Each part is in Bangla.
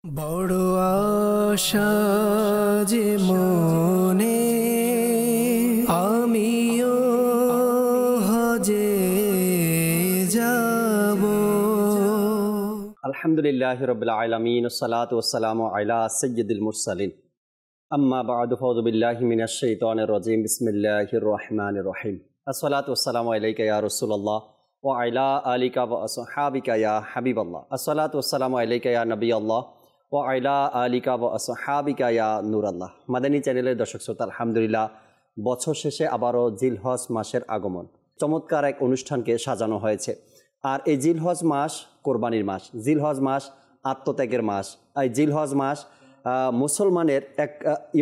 বড় আশা যে মনে আমিও হজে যাব। আলহামদুলিল্লাহি রাব্বিল আলামিন ওয়াসসালাতু ওয়াসসালামু আলা সাইয়্যিদিল মুরসালিন আম্মা বা'দু ফাউযু বিল্লাহি মিনাশ শাইতানির রাজীম বিসমিল্লাহির রহমানির রহিম আসসালাতু ওয়াসসালামু আলাইকা ইয়া রাসূলুল্লাহ ওয়া আলা আলিকা ওয়া আসহাবিকা ইয়া হাবিবাল্লাহ আসসালাতু ওয়াসসালামু আলাইকা ইয়া নবিয়াল্লাহ ওয়া আলা আলিকা ওয়া আসহাবিকা ইয়া নূরাল্লাহ। মাদানী চ্যানেলের দর্শক শ্রোতা, আলহামদুলিল্লাহ বছর শেষে আবারও জিলহজ মাসের আগমন, চমৎকার এক অনুষ্ঠানকে সাজানো হয়েছে। আর এই জিলহজ মাস কোরবানির মাস, জিলহজ মাস আত্মত্যাগের মাস, এই জিলহজ মাস মুসলমানের এক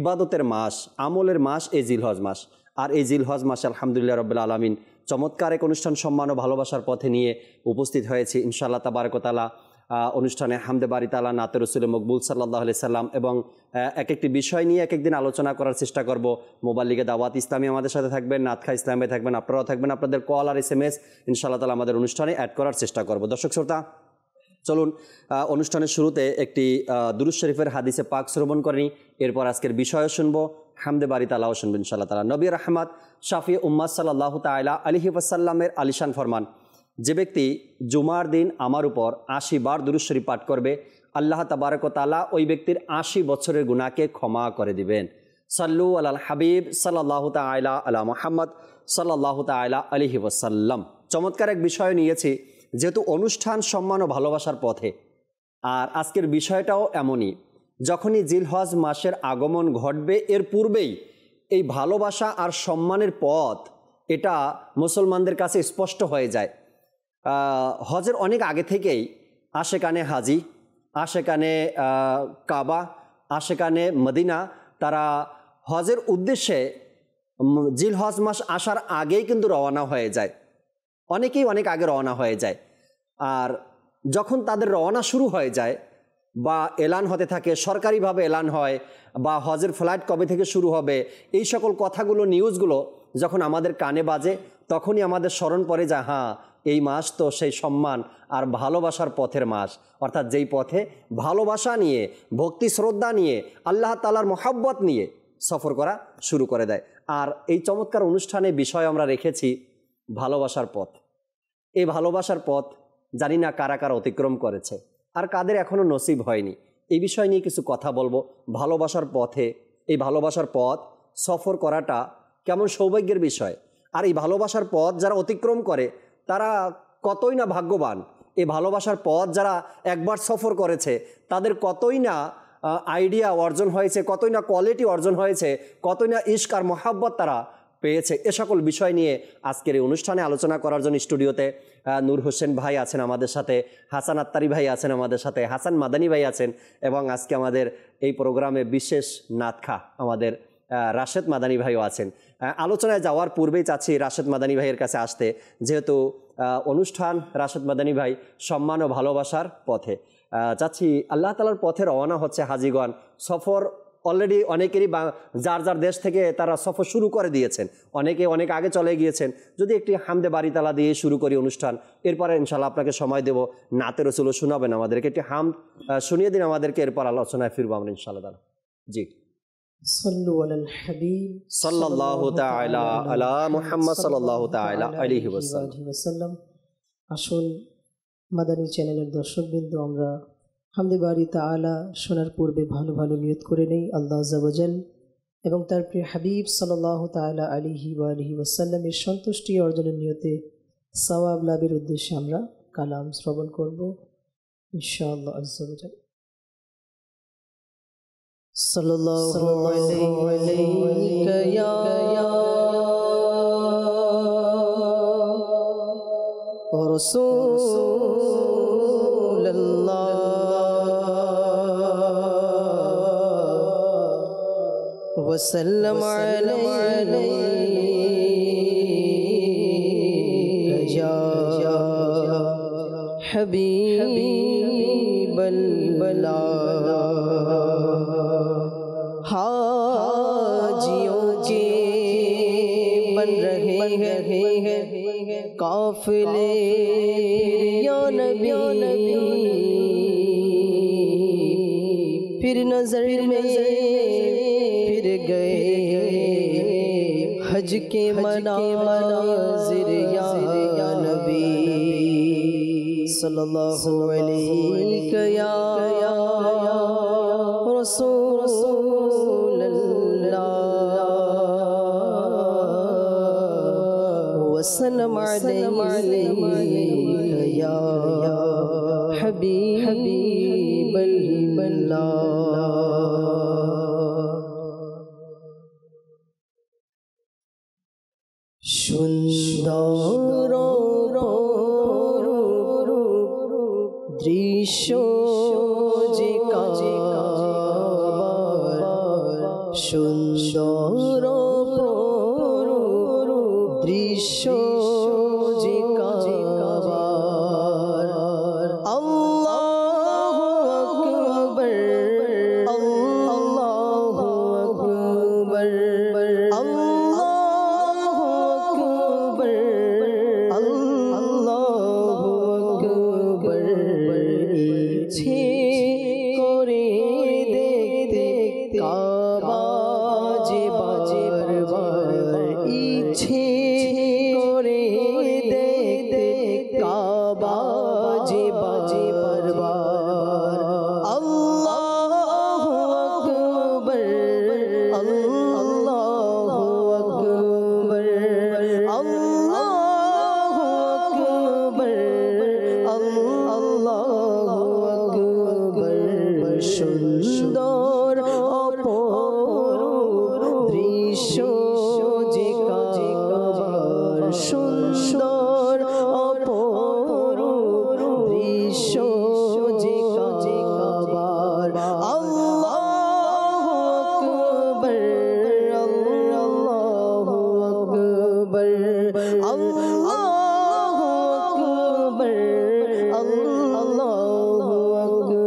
ইবাদতের মাস, আমলের মাস এই জিলহজ মাস। আর এই জিলহজ মাসে আলহামদুলিল্লাহ রাব্বিল আলামিন চমৎকার এক অনুষ্ঠান সম্মান ও ভালোবাসার পথে নিয়ে উপস্থিত হয়েছি ইনশাআল্লাহ তাবারক ওয়া তাআলা। অনুষ্ঠানে হামদে বারি তাআলা, নাতে রসুল মকবুল সাল্লাল্লাহু আলাইহি সাল্লাম এবং এক একটি বিষয় নিয়ে এক একদিন আলোচনা করার চেষ্টা করব। মোবাল্লিগে দাওয়াত ইসলামী আমাদের সাথে থাকবেন, নাতখা ইসলামে থাকবেন, আপনারাও থাকবেন। আপনাদের কল আর SMS ইনশাআল্লাহ তাআলা আমাদের অনুষ্ঠানে অ্যাড করার চেষ্টা করব। দর্শক শ্রোতা, চলুন অনুষ্ঠানের শুরুতে একটি দুরূদ শরীফের হাদিসে পাক শ্রবণ করেনি, এরপর আজকের বিষয়ও শুনবো, হামদে বারি তাআলাও শুনবেন ইনশাআল্লাহ তাআলা। নবী রাহমাত শাফি উম্মাত সাল্লাল্লাহু তাআলা আলাইহি ওয়াসাল্লামের আলিশান ফরমান, যে ব্যক্তি জুমার দিন আমার উপর 80 বার দুরূদ শরীফ পাঠ করবে, আল্লাহ তাবারক ওয়া তাআলা ওই ব্যক্তির 80 বছরের গুনাহকে ক্ষমা করে দিবেন। সাল্লু আলাল হাবিব সাল্লাল্লাহু তাআলা আলা মুহাম্মদ সাল্লাল্লাহু তাআলা আলাইহি ওয়াসাল্লাম। চমৎকার এক বিষয় নিয়েছি, যেহেতু অনুষ্ঠান সম্মান ও ভালোবাসার পথে, আর আজকের বিষয়টাও এমনই। যখনই জিলহজ মাসের আগমন ঘটবে, এর পূর্বেই এই ভালোবাসা আর সম্মানের পথ এটা মুসলমানদের কাছে স্পষ্ট হয়ে যায়। হজের অনেক আগে থেকেই আশেকানে হাজি, আশেকানে কাবা, আশেকানে মদিনা, তারা হজের উদ্দেশ্যে জিলহজ মাস আসার আগেই কিন্তু রওনা হয়ে যায়। অনেকেই অনেক আগে রওনা হয়ে যায়। আর যখন তাদের রওনা শুরু হয়ে যায় বা এলান হতে থাকে, সরকারিভাবে এলান হয়, বা হজের ফ্লাইট কবে থেকে শুরু হবে, এই সকল কথাগুলো, নিউজগুলো যখন আমাদের কানে বাজে, তখনই আমাদের স্মরণ পড়ে যায়, হ্যাঁ, এই মাস তো সেই সম্মান আর ভালোবাসার পথের মাস। অর্থাৎ যেই পথে ভালোবাসা নিয়ে, ভক্তি শ্রদ্ধা নিয়ে, আল্লাহ তাআলার মহব্বত নিয়ে সফর করা শুরু করে দেয়। আর এই চমৎকার অনুষ্ঠানে বিষয় আমরা রেখেছি ভালোবাসার পথ। এই ভালোবাসার পথ জানি না কারা কারা অতিক্রম করেছে আর কাদের এখনও নসিব হয়নি। এই বিষয় নিয়ে কিছু কথা বলবো। ভালোবাসার পথে, এই ভালোবাসার পথ সফর করাটা কেমন সৌভাগ্যের বিষয়। আর এই ভালোবাসার পথ যারা অতিক্রম করে তারা কতই না ভাগ্যবান। এই ভালোবাসার পথ যারা একবার সফর করেছে তাদের কতই না আইডিয়া অর্জন হয়েছে, কতই না কোয়ালিটি অর্জন হয়েছে, কতই না ইশক আর মহাব্বত তারা পেয়েছে। এ সকল বিষয় নিয়ে আজকের এই অনুষ্ঠানে আলোচনা করার জন্য স্টুডিওতে নূর হোসেন ভাই আছেন আমাদের সাথে, হাসান আত্তারি ভাই আছেন আমাদের সাথে, হাসান মাদানী ভাই আছেন, এবং আজকে আমাদের এই প্রোগ্রামে বিশেষ নাতখা আমাদের রাশেদ মাদানী ভাইও আছেন। আলোচনায় যাওয়ার পূর্বেই চাচ্ছি রাশেদ মাদানী ভাইয়ের কাছে আসতে, যেহেতু অনুষ্ঠান রাশেদ মাদানী ভাই সম্মান ও ভালোবাসার পথে। চাচ্ছি আল্লাহ তাআলার পথে রওনা হচ্ছে হাজিগণ। সফর অলরেডি অনেকেরই যার যার দেশ থেকে তারা সফর শুরু করে দিয়েছেন, অনেকে অনেক আগে চলে গিয়েছেন। যদি একটি হামদে বারি তাআলা দিয়ে শুরু করি অনুষ্ঠান, এরপরে ইনশাআল্লাহ আপনাকে সময় দেব, নাতে রসুলও শোনাবেন আমাদেরকে, একটি হামদ শুনিয়ে দিন আমাদেরকে, এরপর আলোচনায় ফিরবো আমরা ইনশাআল্লাহ তাআলা। জি, সাল্লু আলাল হাবিব সাল্লাল্লাহু তাআলা আলা মুহাম্মদ সাল্লাল্লাহু তাআলা আলাইহি ওয়াসাল্লাম। আসুন মাদানী চ্যানেলের দর্শকবৃন্দ, আমরা হামদে বারি তাআলা শোনার পূর্বে ভালো ভালো নিয়ত করে নেই আল্লাহ আযজা ওয়া জাল এবং তার প্রিয় হাবিব সাল্লাল্লাহু তাআলা আলাইহি ওয়াসাল্লামের সন্তুষ্টি অর্জনের নিয়তে সওয়াব লাভের উদ্দেশ্যে আমরা কালাম শ্রবণ করব ইনশাআল্লাহ আযজা ওয়া জাল। সাল্লাল্লাহু আলাইকা ইয়া রাসূলুল্লাহ ওয়া সাল্লাম আলাইকা ইয়া হাবিবাল্লাহ। हाजियों के बन रहे हैं काफिले या नबी फिर नजर में फिर गए हज के मनाज़िर या नबी सल्लल्लाहु अलैहि या रसूलल्लाह वसल्लम अलैहि या हबीबल्लाह। সুন্দর দৃশ্য যে কাবার, সুন্দর দৃশ্য যে কাবার। আল্লাহু আকবার, আল্লাহু আকবার, ইচ্ছে করে দেখতে কাবা যে বারবার, ইচ্ছে করে দেখতে কাবা যে বারবার। আল্লাহু আকবার, আল্লাহু আকবার, আল্লাহু আকবার, আল্লাহু আকবার। সুন্দর অপরূপ দৃশ্য যে কাবার, সুন্দর অপরূপ দৃশ্য যে কাবার। আল্লাহু আকবার, আল্লাহু আকবার, আল্লাহু আকবার, আল্লাহু আকবার।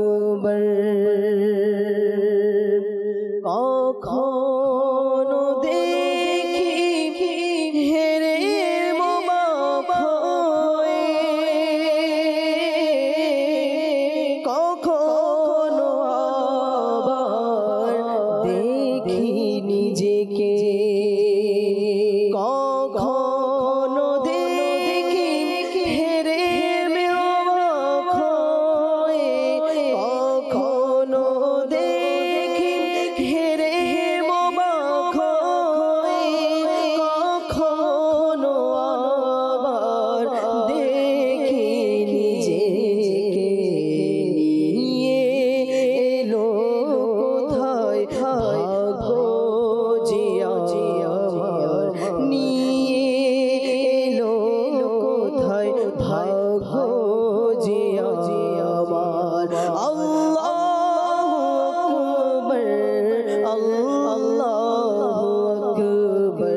কখনো দেখি হেরে মোবাক হয়ে, কখনো আবার দেখি নিজেকে, কখনো দেখি হেরে মোবাক হয়ে, কখনো দেখি হেরে মোবাক হয়ে, কখনো আবার দেখি নিজেকে নিয়ে এলো কোথায় ভাগ্য যে আমার, নিয়ে এলো কোথায় ভাগ্য যে আমার। আল্লাহু আকবার, আল্লাহু আকবার।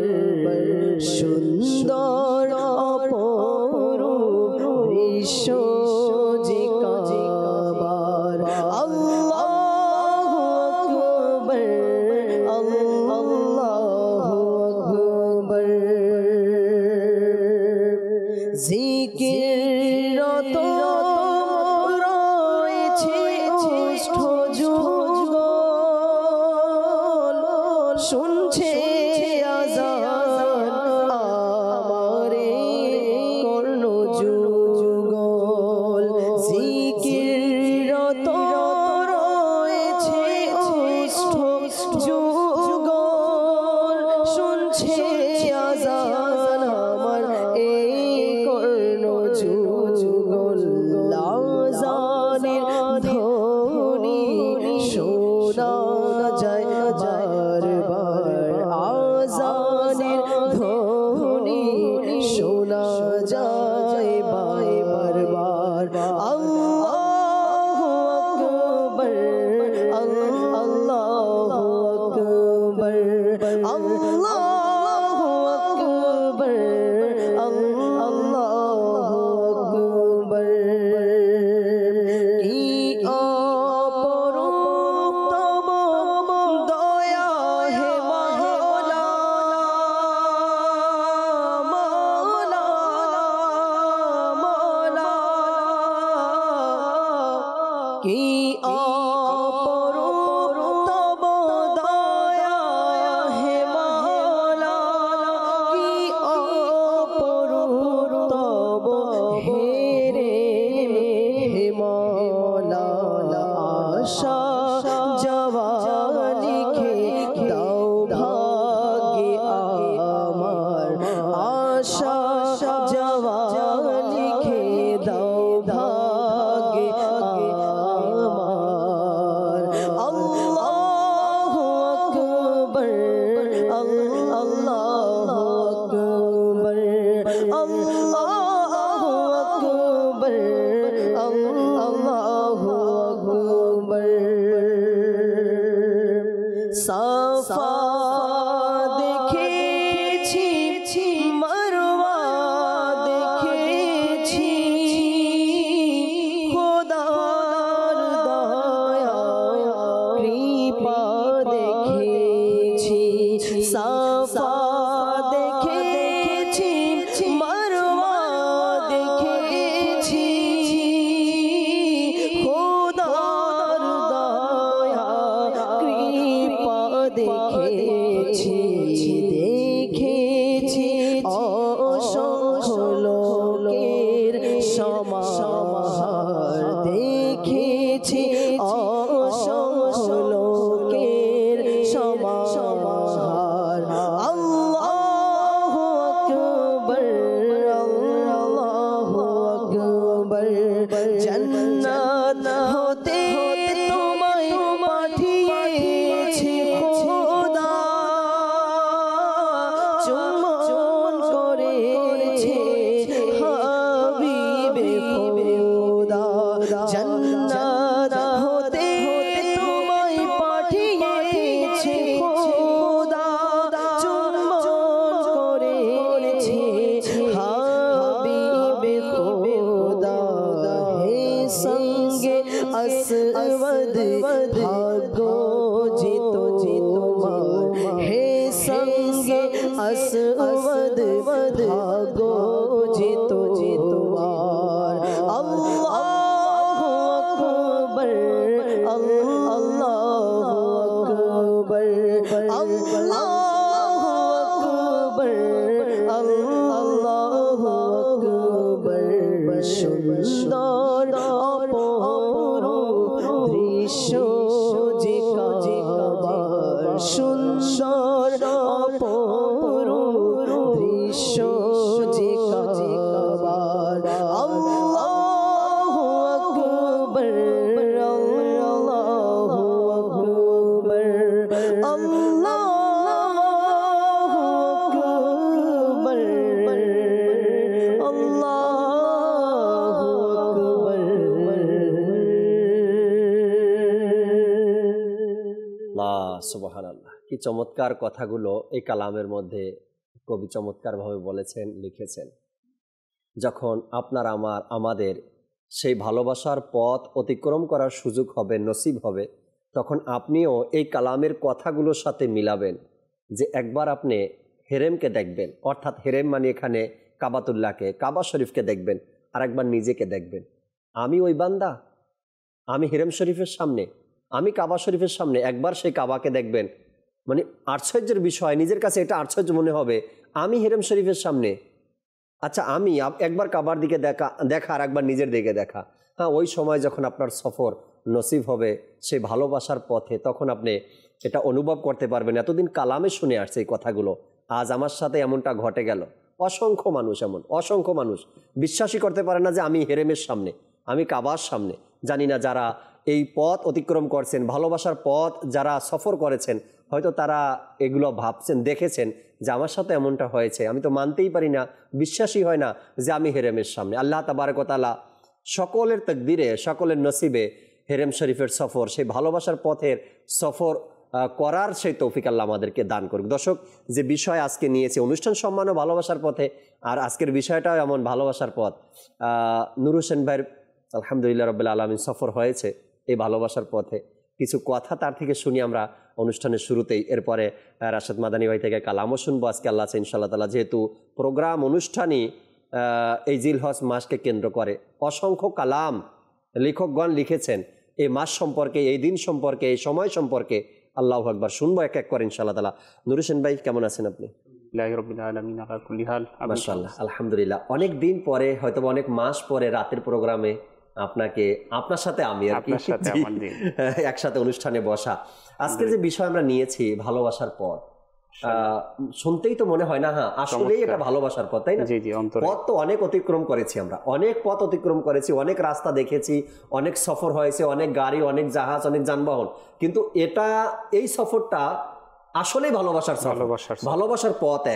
সুন্দর অপরূপ দৃশ্য যে কাবার। আল্লাহু আকবার, আল্লাহু আকবার। জিকিররত রয়েছে ওষ্ঠ যুগল, শুনছে আযান আমারে কর্ণ যুগল। জিকিররত রয়েছে ওষ্ঠ যুগল, শুনছে আযান আমার এই কর্ণ যুগল। আযানের ধ্বনি শোনা যায় বারবার, সাফা দেখেছি, মারওয়া দেখেছি, খোদার দয়া কৃপা দেখেছি। সাফা দেখেছি, মারওয়া দেখেছি, খোদার দয়া কৃপা দেখেছি। দেখেছি অসংখ্য লোকের সমাহার, দেখেছি অসংখ্য লোকের সমাহার। আল্লাহু আকবার, আল্লাহু আকবার। জান্নাত হতে তোমায় পাঠিয়েছে খোদা, চুম্বন করেছে হাবিবে খোদা। জান্নাত হতে তোমায় পাঠিয়েছে খোদা, চুম্বন করেছে হাবিবে খোদা। হে সঙ্গে আসওয়াদ ভাগো জিত তোমার, হে সঙ্গে আসওয়াদ ভাগো জিত তোমার। আল্লাহু আকবার, আল্লাহু আকবার, আল্লাহু আকবার, আল্লাহু আকবার। সুন্দর অপরূপ দৃশ্য যে কাবার, সুন্দর অপরূপ দৃশ্য যে কাবার। আল্লাহু আকবার, আল্লাহু আকবার, আল্লাহু আকবার, আল্লাহু আকবার। আল্লাহ সুবহানাল্লাহ, কি চমৎকার কথাগুলো এই কালামের মধ্যে কবি চমৎকারভাবে বলেছেন, লিখেছেন। যখন আপনার আমাদের সেই ভালোবাসার পথ অতিক্রম করার সুযোগ হবে, নসিব হবে, তখন আপনিও এই কালামের কথাগুলোর সাথে মিলাবেন যে একবার আপনি হেরেমকে দেখবেন, অর্থাৎ হেরেম মানে এখানে কাবাতুল্লাহকে, কাবা শরীফকে দেখবেন, আর একবার নিজেকে দেখবেন। আমি ওই বান্দা, আমি হেরেম শরীফের সামনে, আমি কাবা শরীফের সামনে, একবার সেই কাবাকে দেখবেন। মানে আশ্চর্যের বিষয়, নিজের কাছে এটা আশ্চর্য মনে হবে, আমি হেরেম শরীফের সামনে, আচ্ছা আমি একবার কাবার দিকে দেখা আর একবার নিজের দিকে দেখা। হ্যাঁ, ওই সময় যখন আপনার সফর নসিব হবে সেই ভালোবাসার পথে, তখন আপনি এটা অনুভব করতে পারবেন। এতদিন কালামে শুনে আসছে এই কথাগুলো, আজ আমার সাথে এমনটা ঘটে গেল। অসংখ্য মানুষ, এমন অসংখ্য মানুষ বিশ্বাসই করতে পারে না যে আমি হেরেমের সামনে, আমি কাবার সামনে। জানি না যারা এই পথ অতিক্রম করছেন, ভালোবাসার পথ যারা সফর করেছেন, হয়তো তারা এগুলো ভাবছেন, দেখেছেন যে আমার সাথে এমনটা হয়েছে। আমি তো মানতেই পারি না, বিশ্বাসই হয় না যে আমি হেরেমের সামনে। আল্লাহ তাবারক ওয়া তাআলা সকলের তাকদিরে, সকলের নসিবে হেরেম শরীফের সফর, সেই ভালোবাসার পথের সফর করার সেই তৌফিক আল্লাহ আমাদেরকে দান করুক। দর্শক, যে বিষয় আজকে নিয়েছে অনুষ্ঠান সম্মান ও ভালোবাসার পথে, আর আজকের বিষয়টাও এমন ভালোবাসার পথ। নূর হোসেন ভাইয়ের আলহামদুলিল্লাহ রাব্বিল আলামিন সফর হয়েছে এই ভালোবাসার পথে। কিছু কথা তার থেকে শুনি আমরা অনুষ্ঠানের শুরুতেই, এরপরে রাশেদ মাদানী ভাই থেকে কালামও শুনবো আজকে আল্লাহ আছে ইনশাআল্লাহ তাআলা। যেহেতু প্রোগ্রাম অনুষ্ঠানই এই জিলহজ মাসকে কেন্দ্র করে, অসংখ্য কালাম লেখকগণ লিখেছেন এই মাস সম্পর্কে, এই দিন সম্পর্কে, এই সময় সম্পর্কে। আল্লাহু আকবার, শুনবো এক এক করে ইনশাআল্লাহ তাআলা। নূর হোসেন ভাই কেমন আছেন আপনি? মাশাআল্লাহ, আলহামদুলিল্লাহ। অনেক দিন পরে, হয়তো অনেক মাস পরে রাতের প্রোগ্রামে আপনার সাথে আমি আর কি একসাথে অনুষ্ঠানে বসা। আজকের যে বিষয় আমরা নিয়েছি ভালোবাসার পথ, শুনতেই তো মনে হয় না, হ্যাঁ আসলেই এটা ভালোবাসার পথ, তাই না? পথ তো অনেক অতিক্রম করেছি আমরা, অনেক পথ অতিক্রম করেছি, অনেক রাস্তা দেখেছি, অনেক সফর হয়েছে, অনেক গাড়ি, অনেক জাহাজ, অনেক যানবাহন, কিন্তু এই সফরটা আসলেই ভালোবাসার পথ।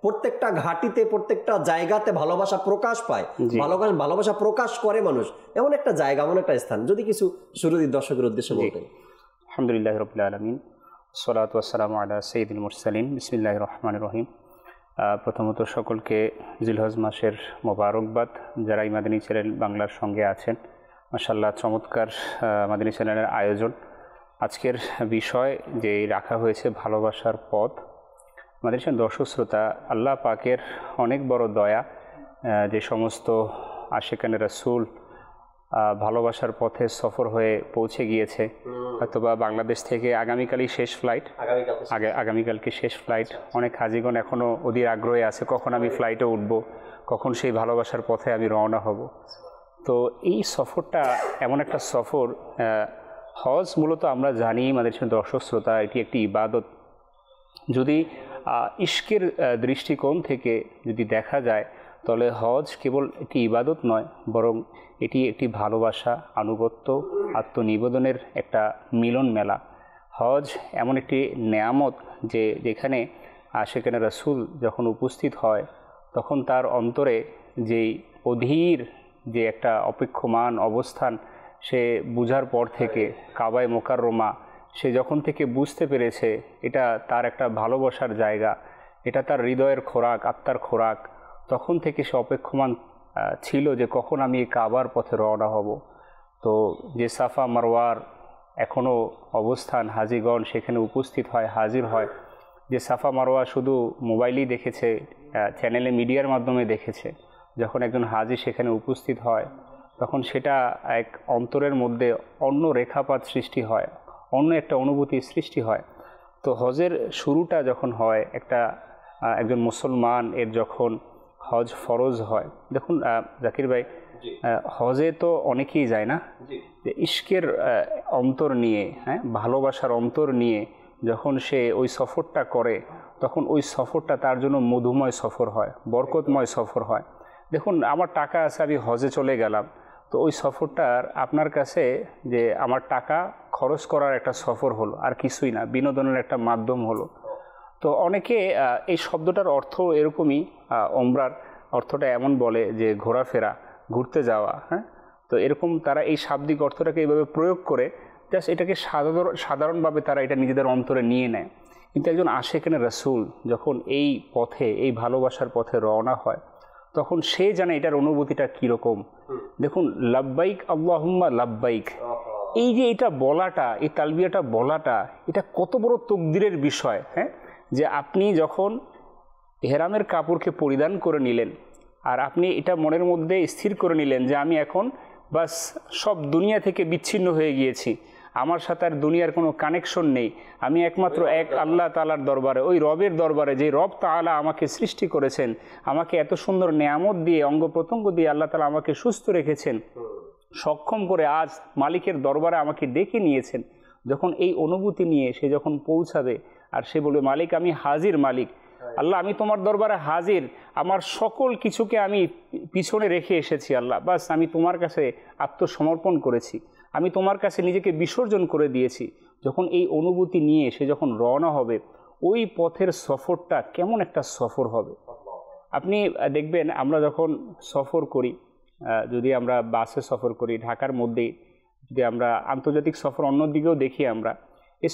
প্রত্যেকটা ঘাটিতে, প্রত্যেকটা জায়গাতে ভালোবাসা প্রকাশ পায়, ভালোবাসা প্রকাশ করে মানুষ। এমন একটা জায়গা, এমন একটা স্থান, যদি কিছু শুরুতে দর্শকের উদ্দেশ্যে বলতেন। আলহামদুলিল্লাহ রাব্বিল আলামিন, আসসালাতু ওয়াসসালামু আলা সাইয়্যিদিল মুরসালিন বিসমিল্লাহির রহমানির রহিম। প্রথমত সকলকে জিলহজ মাসের মোবারকবাদ। যারা এই মাদানী চ্যানেল বাংলার সঙ্গে আছেন, মাশাআল্লাহ চমৎকার মাদানী চ্যানেলের আয়োজন। আজকের বিষয় যে রাখা হয়েছে ভালোবাসার পথ। মাদানী চ্যানেল দর্শক শ্রোতা, আল্লাহ পাকের অনেক বড় দয়া, যে সমস্ত আশিকানে রাসূল ভালোবাসার পথে সফর হয়ে পৌঁছে গিয়েছে, হয়তোবা বাংলাদেশ থেকে আগামীকালই শেষ ফ্লাইট, আগামীকালকে শেষ ফ্লাইট। অনেক হাজিগণ এখনও অধীর আগ্রহে আছে কখন আমি ফ্লাইটে উঠব, কখন সেই ভালোবাসার পথে আমি রওনা হব। তো এই সফরটা এমন একটা সফর, হজ মূলত আমরা জানি আমাদের দর্শক শ্রোতা এটি একটি ইবাদত। যদি ইশকের দৃষ্টিকোণ থেকে যদি দেখা যায়, তাহলে হজ কেবল একটি ইবাদত নয়, বরং এটি একটি ভালোবাসা, আনুগত্য, আত্মনিবেদনের একটা মিলন মেলা। হজ এমন একটি নেয়ামত যে যেখানে আশিকানে রাসূল যখন উপস্থিত হয়, তখন তার অন্তরে যেই অধীর যে একটা অপেক্ষমান অবস্থান, সে বুঝার পর থেকে কাবায়ে মুকাররমা সে যখন থেকে বুঝতে পেরেছে এটা তার একটা ভালোবাসার জায়গা, এটা তার হৃদয়ের খোরাক, আত্মার খোরাক, তখন থেকে সে অপেক্ষমান ছিল যে কখন আমি এই কাবার পথে রওনা হব। তো যে সাফা মারওয়ার এখনও অবস্থান, হাজিগণ সেখানে উপস্থিত হয়, হাজির হয়। যে সাফা মারওয়া শুধু মোবাইলেই দেখেছে, চ্যানেলে মিডিয়ার মাধ্যমে দেখেছে, যখন একজন হাজি সেখানে উপস্থিত হয়, তখন সেটা এক অন্তরের মধ্যে অন্য রেখাপাত সৃষ্টি হয়, অন্য একটা অনুভূতির সৃষ্টি হয়। তো হজের শুরুটা যখন হয় একজন মুসলমান এর যখন হজ ফরজ হয়, দেখুন জাকির ভাই, হজে তো অনেকেই যায় না, যে ইশকের অন্তর নিয়ে, ভালোবাসার অন্তর নিয়ে যখন সে ওই সফরটা করে, তখন ওই সফরটা তার জন্য মধুময় সফর হয়, বরকতময় সফর হয়। দেখুন, আমার টাকা আছে, আমি হজে চলে গেলাম, তো ওই সফরটার আপনার কাছে যে আমার টাকা খরচ করার একটা সফর হলো, আর কিছুই না, বিনোদনের একটা মাধ্যম হলো। তো অনেকে এই শব্দটার অর্থ এরকমই, ওমরার অর্থটা এমন বলে যে ঘোরাফেরা, ঘুরতে যাওয়া। তো এরকম তারা এই শাব্দিক অর্থটাকে এইভাবে প্রয়োগ করে, জাস্ট এটাকে সাধারণভাবে তারা এটা নিজেদের অন্তরে নিয়ে নেয়। কিন্তু একজন আশিকানে রাসূল যখন এই পথে, এই ভালোবাসার পথে রওনা হয়, তখন সে জানে এটার অনুভূতিটা কীরকম। দেখুন, লাব্বাইক আল্লাহুম্মা লাব্বাইক, এই যে এটা বলাটা, এই তালবিয়াটা বলাটা, এটা কত বড় তাকদীরের বিষয়। যে আপনি যখন ইহরামের কাপড়কে পরিধান করে নিলেন, আর আপনি এটা মনের মধ্যে স্থির করে নিলেন যে আমি এখন বাস সব দুনিয়া থেকে বিচ্ছিন্ন হয়ে গিয়েছি, আমার সাথে আর দুনিয়ার কোনো কানেকশন নেই, আমি একমাত্র এক আল্লাহ তাআলার দরবারে, ওই রবের দরবারে, যে রব তাআলা আমাকে সৃষ্টি করেছেন, আমাকে এত সুন্দর নেয়ামত দিয়ে, অঙ্গ প্রত্যঙ্গ দিয়ে আল্লাহ তাআলা আমাকে সুস্থ রেখেছেন, সক্ষম করে আজ মালিকের দরবারে আমাকে ডেকে নিয়েছেন। যখন এই অনুভূতি নিয়ে সে যখন পৌঁছাবে, আর সে বলবে, মালিক আমি হাজির, মালিক আল্লাহ আমি তোমার দরবারে হাজির, আমার সকল কিছুকে আমি পিছনে রেখে এসেছি আল্লাহ, বাস আমি তোমার কাছে আত্মসমর্পণ করেছি, আমি তোমার কাছে নিজেকে বিসর্জন করে দিয়েছি। যখন এই অনুভূতি নিয়ে সে যখন রওনা হবে, ওই পথের সফরটা কেমন একটা সফর হবে। আপনি দেখবেন, আমরা যখন সফর করি, যদি আমরা বাসে সফর করি, ঢাকার মধ্যেই যদি আমরা আন্তর্জাতিক সফর অন্যদিকেও দেখি, আমরা এই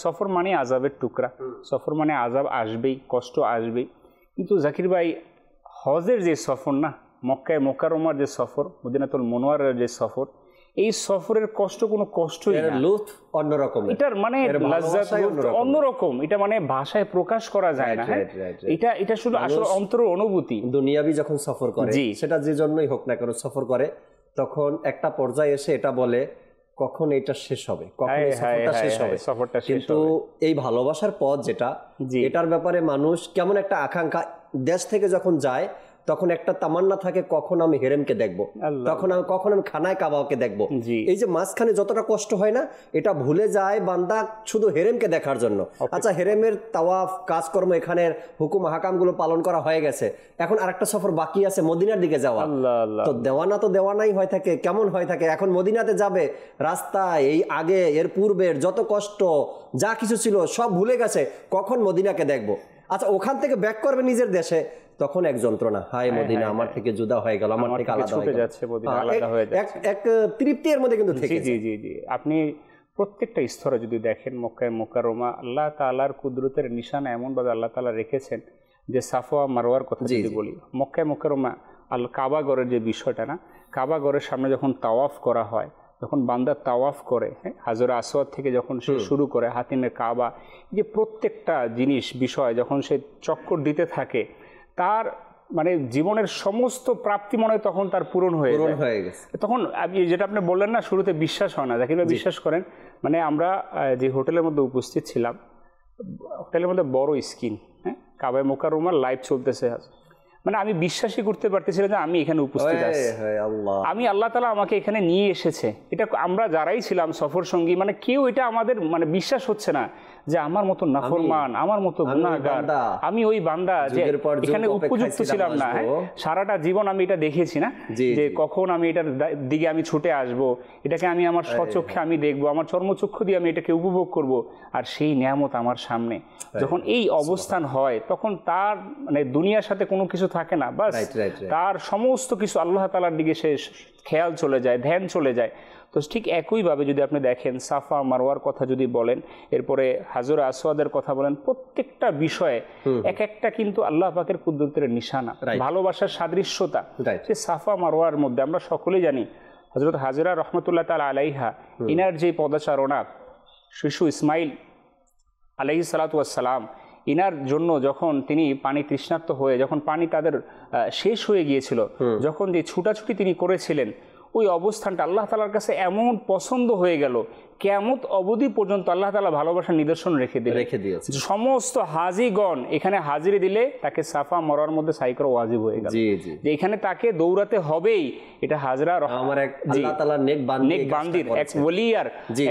সফর মানে আযাবের টুকরা, সফর মানে আযাব আসবেই, কষ্ট আসবেই। কিন্তু জাকির ভাই, হজের যে সফর না, মক্কায়ে মুকাররমার যে সফর, মদিনাতুল মুনাওয়ারার যে সফর, এই সফরের কষ্ট কোনো কষ্টই না, লুৎফ অন্যরকম, এটার মানে লাজ্জাত অন্যরকম, এটা মানে ভাষায় প্রকাশ করা যায় না। এটা শুধু আসলে অন্তরের অনুভূতি। দুনিয়াবি যখন সফর করে, সেটা যে জন্যই হোক না কেন সফর করে, তখন একটা পর্যায়ে এসে এটা বলে কখন এটা শেষ হবে, কখন সফরটা শেষ হবে। কিন্তু এই ভালোবাসার পথ যেটা, এটার ব্যাপারে মানুষ কেমন একটা আকাঙ্ক্ষা, দেশ থেকে যখন যায় তখন একটা তামান্না থাকে, কখন আমি হেরেমকে দেখবো, কখন আমি খানায় কাবাকে দেখবো। এই যে মাঝখানে যতটা কষ্ট হয় না, এটা ভুলে যায় বান্দা শুধু হেরেমকে দেখার জন্য। আচ্ছা, হেরেমের তাওয়াফ কাজকর্ম, এখানের হুকুম হাকামগুলো পালন করা হয়ে গেছে, এখন আরেকটা সফর বাকি আছে, মদিনার দিকে যাওয়া। তো দেওয়ানাই হয়ে থাকে, কেমন হয়ে থাকে, এখন মদিনাতে যাবে, রাস্তায় এই আগে এর পূর্বের যত কষ্ট যা কিছু ছিল সব ভুলে গেছে, কখন মদিনাকে দেখবো। আচ্ছা, ওখান থেকে ব্যাক করবে নিজের দেশে, তখন এক যন্ত্রণা, হায় মদিনা আমার থেকে জুদা হয়ে গেল, আমার থেকে আলাদা হয়ে যাচ্ছে, এক তৃপ্তি এর মধ্যে কিন্তু থেকে। জি, আপনি প্রত্যেকটা স্তরে যদি দেখেন মক্কায় মুকাররমা আল্লাহ তাআলার কুদরতের নিশানা এমনভাবে আল্লাহ তাআলা রেখেছেন যে সাফা মারওয়ার কথা যদি বলি, মক্কায় মুকাররমা কাবা ঘরের যে বিষয়টা না, কাবা ঘরের সামনে যখন তাওয়াফ করা হয়, যখন বান্দা তাওয়াফ করে, হাজর আসওয়াদ থেকে যখন সে শুরু করে হাতিমে কাবা, যে প্রত্যেকটা জিনিস বিষয় যখন সে চক্কর দিতে থাকে, তার মানে জীবনের সমস্ত প্রাপ্তি মনে হয় তখন তার পূরণ হয়ে গেছে। তখন যেটা আপনি বললেন না শুরুতে, বিশ্বাস হয় না, জাকির ভাই বিশ্বাস করেন, মানে আমরা যে হোটেলের মধ্যে উপস্থিত ছিলাম, হোটেলের মধ্যে বড় স্ক্রিন, কাবায় মুকাররমার লাইভ চলতেছে, মানে আমি বিশ্বাসই করতে পারতেছিলাম যে আমি এখানে উপস্থিত আছি, আমি আল্লাহ তাআলা আমাকে এখানে নিয়ে এসেছে। এটা আমরা যারাই ছিলাম সফর সঙ্গী, মানে কেউ এটা আমাদের মানে বিশ্বাস হচ্ছে না যে আমার মতো নাফরমান, আমার মতো গুনাহগার, আমি ওই বান্দা যে এখানে উপযুক্ত ছিলাম না। সারাটা জীবন আমি এটা দেখেছি না যে কখন আমি এটার দিকে আমি ছুটে আসব, এটাকে আমি আমার স্বচক্ষে আমি দেখবো, আমার চর্মচক্ষু দিয়ে আমি এটাকে উপভোগ করব, আর সেই নিয়ামত আমার সামনে। যখন এই অবস্থান হয় তখন তার মানে দুনিয়ার সাথে কোনো কিছু থাকে না, বাস তার সমস্ত কিছু আল্লাহ তাআলার দিকে সে খেয়াল চলে যায়, ধ্যান চলে যায়। তো ঠিক একইভাবে যদি আপনি দেখেন সাফা মারওয়ার কথা যদি বলেন, এরপরে হাজর আসওয়াদের কথা বলেন, প্রত্যেকটা বিষয়ে এক একটা কিন্তু আল্লাহ পাকের কুদরতের নিশানা, ভালোবাসার সাদৃশ্যতা। সে সাফা মারওয়ার মধ্যে আমরা সকলেই জানি হযরত হাজরা রহমতুল্লাহ তাআলা আলাইহা, ইনার যে পদচারণা, শিশু ইসমাইল আলাইহিস সালাতু ওয়াস সালাম, ইনার জন্য যখন তিনি পানি তৃষ্ণার্ত হয়ে, যখন পানি তাদের শেষ হয়ে গিয়েছিল, যখন যে ছুটাছুটি তিনি করেছিলেন, ওই অবস্থানটা আল্লাহ তাআলার কাছে এমন পছন্দ হয়ে গেল, কিয়ামত অবধি পর্যন্ত আল্লাহ তাআলা ভালোবাসার নিদর্শন রেখে দিয়েছে। সমস্ত হাজিগণ এখানে হাজিরি দিলে তাকে সাফা মারওয়ার মধ্যে সাই করা ওয়াজিব হয়ে গেল, যে এখানে তাকে দৌড়াতে হবেই। এটা হাজরা আমার এক আল্লাহ তাআলার নেক বান্দির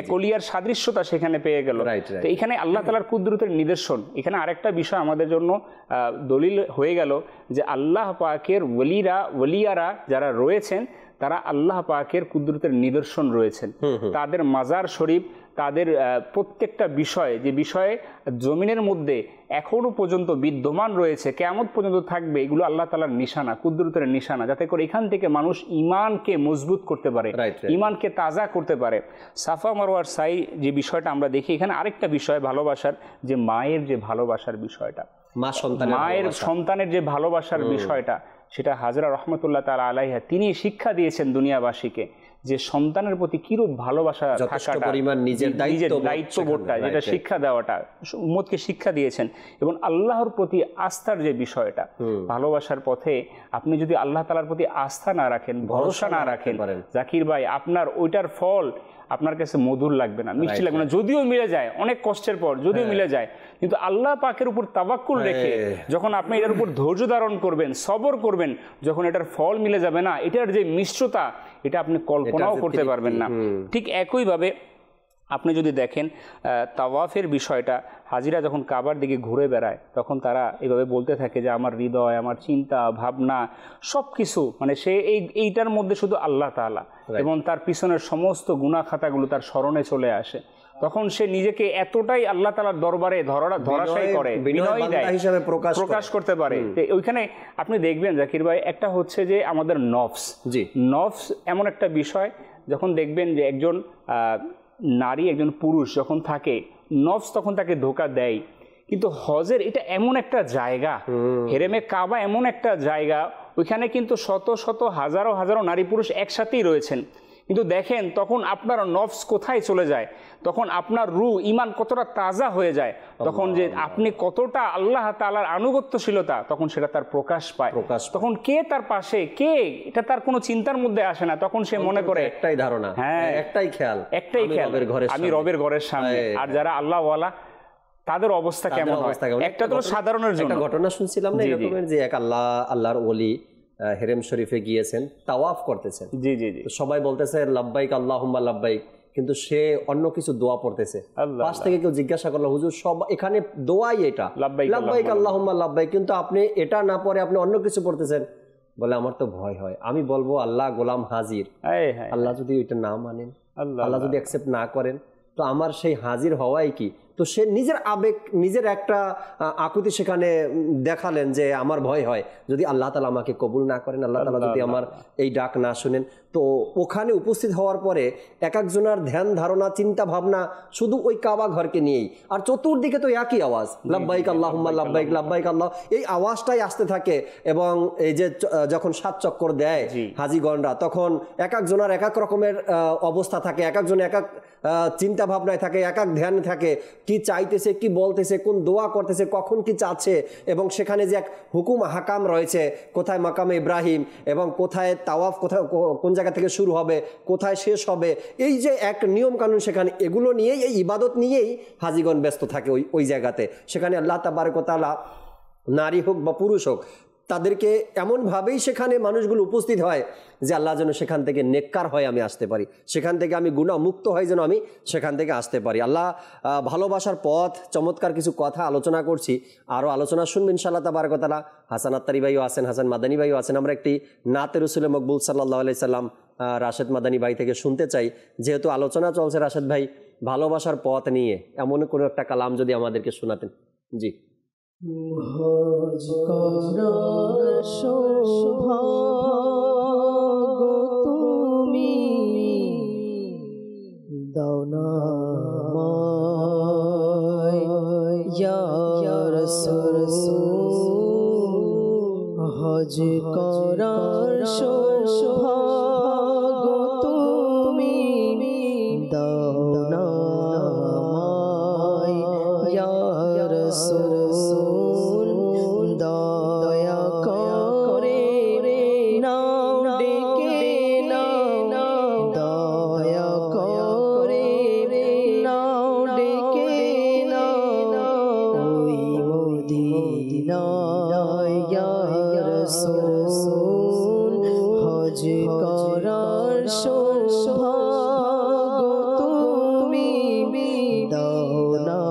এক ওলিয়ার সাদৃশ্যতা সেখানে পেয়ে গেল। তো এখানে আল্লাহ তাআলার কুদরতের নিদর্শন। এখানে আরেকটা বিষয় আমাদের জন্য দলিল হয়ে গেল যে আল্লাহ পাকের ওলিয়ারা যারা রয়েছেন, তারা আল্লাহ পাকের কুদরতের নিদর্শন রয়েছেন। তাদের মাজার শরীফ, তাদের প্রত্যেকটা বিষয়, যে বিষয়ে জমিনের মধ্যে এখনো পর্যন্ত বিদ্যমান রয়েছে, কিয়ামত পর্যন্ত থাকবে, এগুলো আল্লাহ তাআলার নিশানা, কুদরতের নিশানা, যাতে করে এখান থেকে মানুষ ঈমানকে মজবুত করতে পারে, ঈমানকে তাজা করতে পারে। সাফা মারওয়ার সাই যে বিষয়টা আমরা দেখি, এখানে আরেকটা বিষয় ভালোবাসার, যে মায়ের যে ভালোবাসার বিষয়টা, মায়ের সন্তানের যে ভালোবাসার বিষয়টা, সেটা হাজরা রহমতুল্লাহ তাআলা আলাইহা তিনি শিক্ষা দিয়েছেন দুনিয়াবাসীকে, যে সন্তানের প্রতি কিরূপ ভালোবাসা থাকাটা, নিজের দায়িত্ববোধটা, যেটা শিক্ষা দেওয়াটা উম্মতকে শিক্ষা দিয়েছেন। এবং আল্লাহর প্রতি আস্থার যে বিষয়টা, ভালোবাসার পথে আপনি যদি আল্লাহ তাআলার প্রতি আস্থা না রাখেন, ভরসা না রাখেন, জাকির ভাই, আপনার ওইটার ফল আপনার কাছে মধুর লাগবে না, মিষ্টি লাগবে না। যদিও মিলে যায় অনেক কষ্টের পর, যদিও মিলে যায়, কিন্তু আল্লাহ পাকের উপর তাওয়াক্কুল রেখে যখন আপনি এটার উপর ধৈর্য ধারণ করবেন, সবর করবেন, যখন এটার ফল মিলে যাবে না, এটার যে মিষ্টতা, এটা আপনি কল্পনাও করতে পারবেন না। ঠিক একইভাবে আপনি যদি দেখেন তাওয়াফের বিষয়টা, হাজিরা যখন কাবার দিকে ঘুরে বেড়ায়, তখন তারা এইভাবে বলতে থাকে যে আমার হৃদয়, আমার চিন্তা ভাবনা সব কিছু, মানে সে এইটার মধ্যে শুধু আল্লাহ তাআলা এবং তার পিছনের সমস্ত গুনাহ খাতাগুলো তার স্মরণে চলে আসে। তখন সে নিজেকে এতটাই আল্লাহ তাআলার দরবারে ধরাশায়ী করে, বিনয় দেয়, প্রকাশ করতে পারে। ওইখানে আপনি দেখবেন জাকির ভাই, একটা হচ্ছে যে আমাদের নফস এমন একটা বিষয়, যখন দেখবেন যে একজন নারী, একজন পুরুষ যখন থাকে, নফস তখন তাকে ধোঁকা দেয়। কিন্তু হজের এটা এমন একটা জায়গা, হেরেমে কাবা এমন একটা জায়গা, ওইখানে কিন্তু শত শত হাজারো হাজারো নারী পুরুষ একসাথেই রয়েছেন। কিন্তু দেখেন তখন আপনার নফস কোথায় চলে যায়, তখন আপনার রূহ ঈমান কতটা তাজা হয়ে যায়, তখন যে আপনি কতটা আল্লাহ তাআলার আনুগত্যশীলতা, তখন সেটা তার প্রকাশ পায়। তখন কে তার পাশে, কে, এটা তার কোনো চিন্তার মধ্যে আসে না। তখন সে মনে করে একটাই ধারণা, একটাই খেয়াল, আমি রবের ঘরের সামনে। আর যারা আল্লাহ ওয়ালা, তাদের অবস্থা কেমন হয়? একটা তো সাধারণের জন্য ঘটনা শুনছিলাম না এরকমের, যে এক আল্লাহর ওলি হেরেম শরীফে গিয়েছেন, তাওয়াফ করতেছেন, সবাই বলতেছে লাব্বাইক আল্লাহুম্মা লাব্বাইক, কিন্তু সে অন্য কিছু দোয়া পড়তেছে। পাশ থেকে কেউ জিজ্ঞাসা করলো, হুজুর সব এখানে দোয়াই এটা, লাব্বাইক আল্লাহুম্মা লাব্বাইক, কিন্তু আপনি এটা না পড়ে আপনি অন্য কিছু পড়তেছেন। বলে আমার তো ভয় হয়, আমি বলবো আল্লাহ গোলাম হাজির, আল্লাহ যদি ওইটা না মানেন, আল্লাহ যদি অ্যাকসেপ্ট না করেন, তো আমার সেই হাজির হওয়াই কি? তো তো সে নিজের আবেগ, নিজের একটা আকুতি সেখানে দেখালেন যে আমার ভয় হয় যদি আল্লাহ তাআলা আমাকে কবুল না করেন, আল্লাহ তাআলা যদি আমার এই ডাক না শুনেন। তো ওখানে উপস্থিত হওয়ার পরে এক একজনের ধ্যান ধারণা চিন্তা ভাবনা শুধু ওই কাবা ঘরকে নিয়েই, আর চতুর্দিকে তো একই আওয়াজ, লাব্বাইক আল্লাহুম্মা লাব্বাইক, লাব্বাইক আল্লাহ, এই আওয়াজটাই আসতে থাকে। এবং এই যে যখন 7 চক্কর দেয় হাজিগণরা, তখন এক একজনের এক এক রকমের অবস্থা থাকে, এক একজন এক এক চিন্তা ভাবনায় থাকে, এক এক ধ্যান থাকে, কি চাইতেছে, কি বলতেছে, কোন দোয়া করতেছে, কখন কি চাচ্ছে। এবং সেখানে যে এক হুকুম হাকাম রয়েছে, কোথায় মাকামে ইব্রাহিম এবং কোথায় তাওয়াফ, কোথায় কোন জায়গা থেকে শুরু হবে, কোথায় শেষ হবে, এই যে এক নিয়ম কানুন, সেখানে এগুলো নিয়েই, এই ইবাদত নিয়েই হাজিগণ ব্যস্ত থাকে ওই জায়গাতে। সেখানে আল্লাহ তাবারক ওয়া তাআলা নারী হোক বা পুরুষ হোক, তাদেরকে এমনভাবেই সেখানে মানুষগুলো উপস্থিত হয় যে আল্লাহ যেন সেখান থেকে নেককার হয়ে আমি আসতে পারি, সেখান থেকে আমি গুনাহ মুক্ত হয়ে যেন আমি সেখান থেকে আসতে পারি। আল্লাহ ভালোবাসার পথ, চমৎকার কিছু কথা আলোচনা করছি, আরও আলোচনা শুনবেন ইনশাআল্লাহ তাবারক ওয়া তাআলা। হাসান আত্তারি ভাইও আছেন, হাসান মাদানী ভাইও আছেন। আমরা একটি নাতে রসুল মকবুল সাল্লাল্লাহু আলাইহি সাল্লাম রাশেদ মাদানী ভাই থেকে শুনতে চাই, যেহেতু আলোচনা চলছে রাশেদ ভাই ভালোবাসার পথ নিয়ে, এমন কোনো একটা কালাম যদি আমাদেরকে শোনাতেন। জি। হজ করার সৌভাগ্য তুমি দাও না আমায় ইয়া রাসূল, হজ করার সৌভাগ্য তুমি দাও না আমায় ইয়া রাসূল, দয়া করে নাও ডেকে নাও, দয়া করে নাও ডেকে নাও, ওই মদিনায় ইয়া রাসূল, হজ করার সৌভাগ্য তুমি দাও না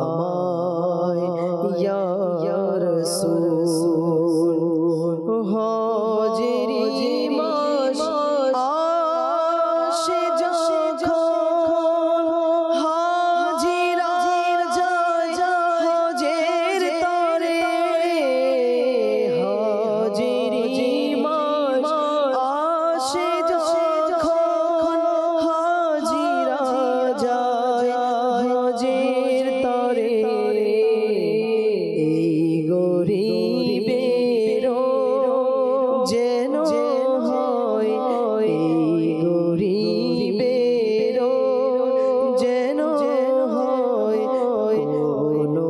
আমায় ইয়া রাসূল। হজেরি মাস আসে যখন হাজিরা যায় হজের তরে, হজেরি মাস আসে যখন হাজিরা যায় হজের তরে, এই গরিবেরও যেন হয়, এই গরিবেরও যেন হয় কোনো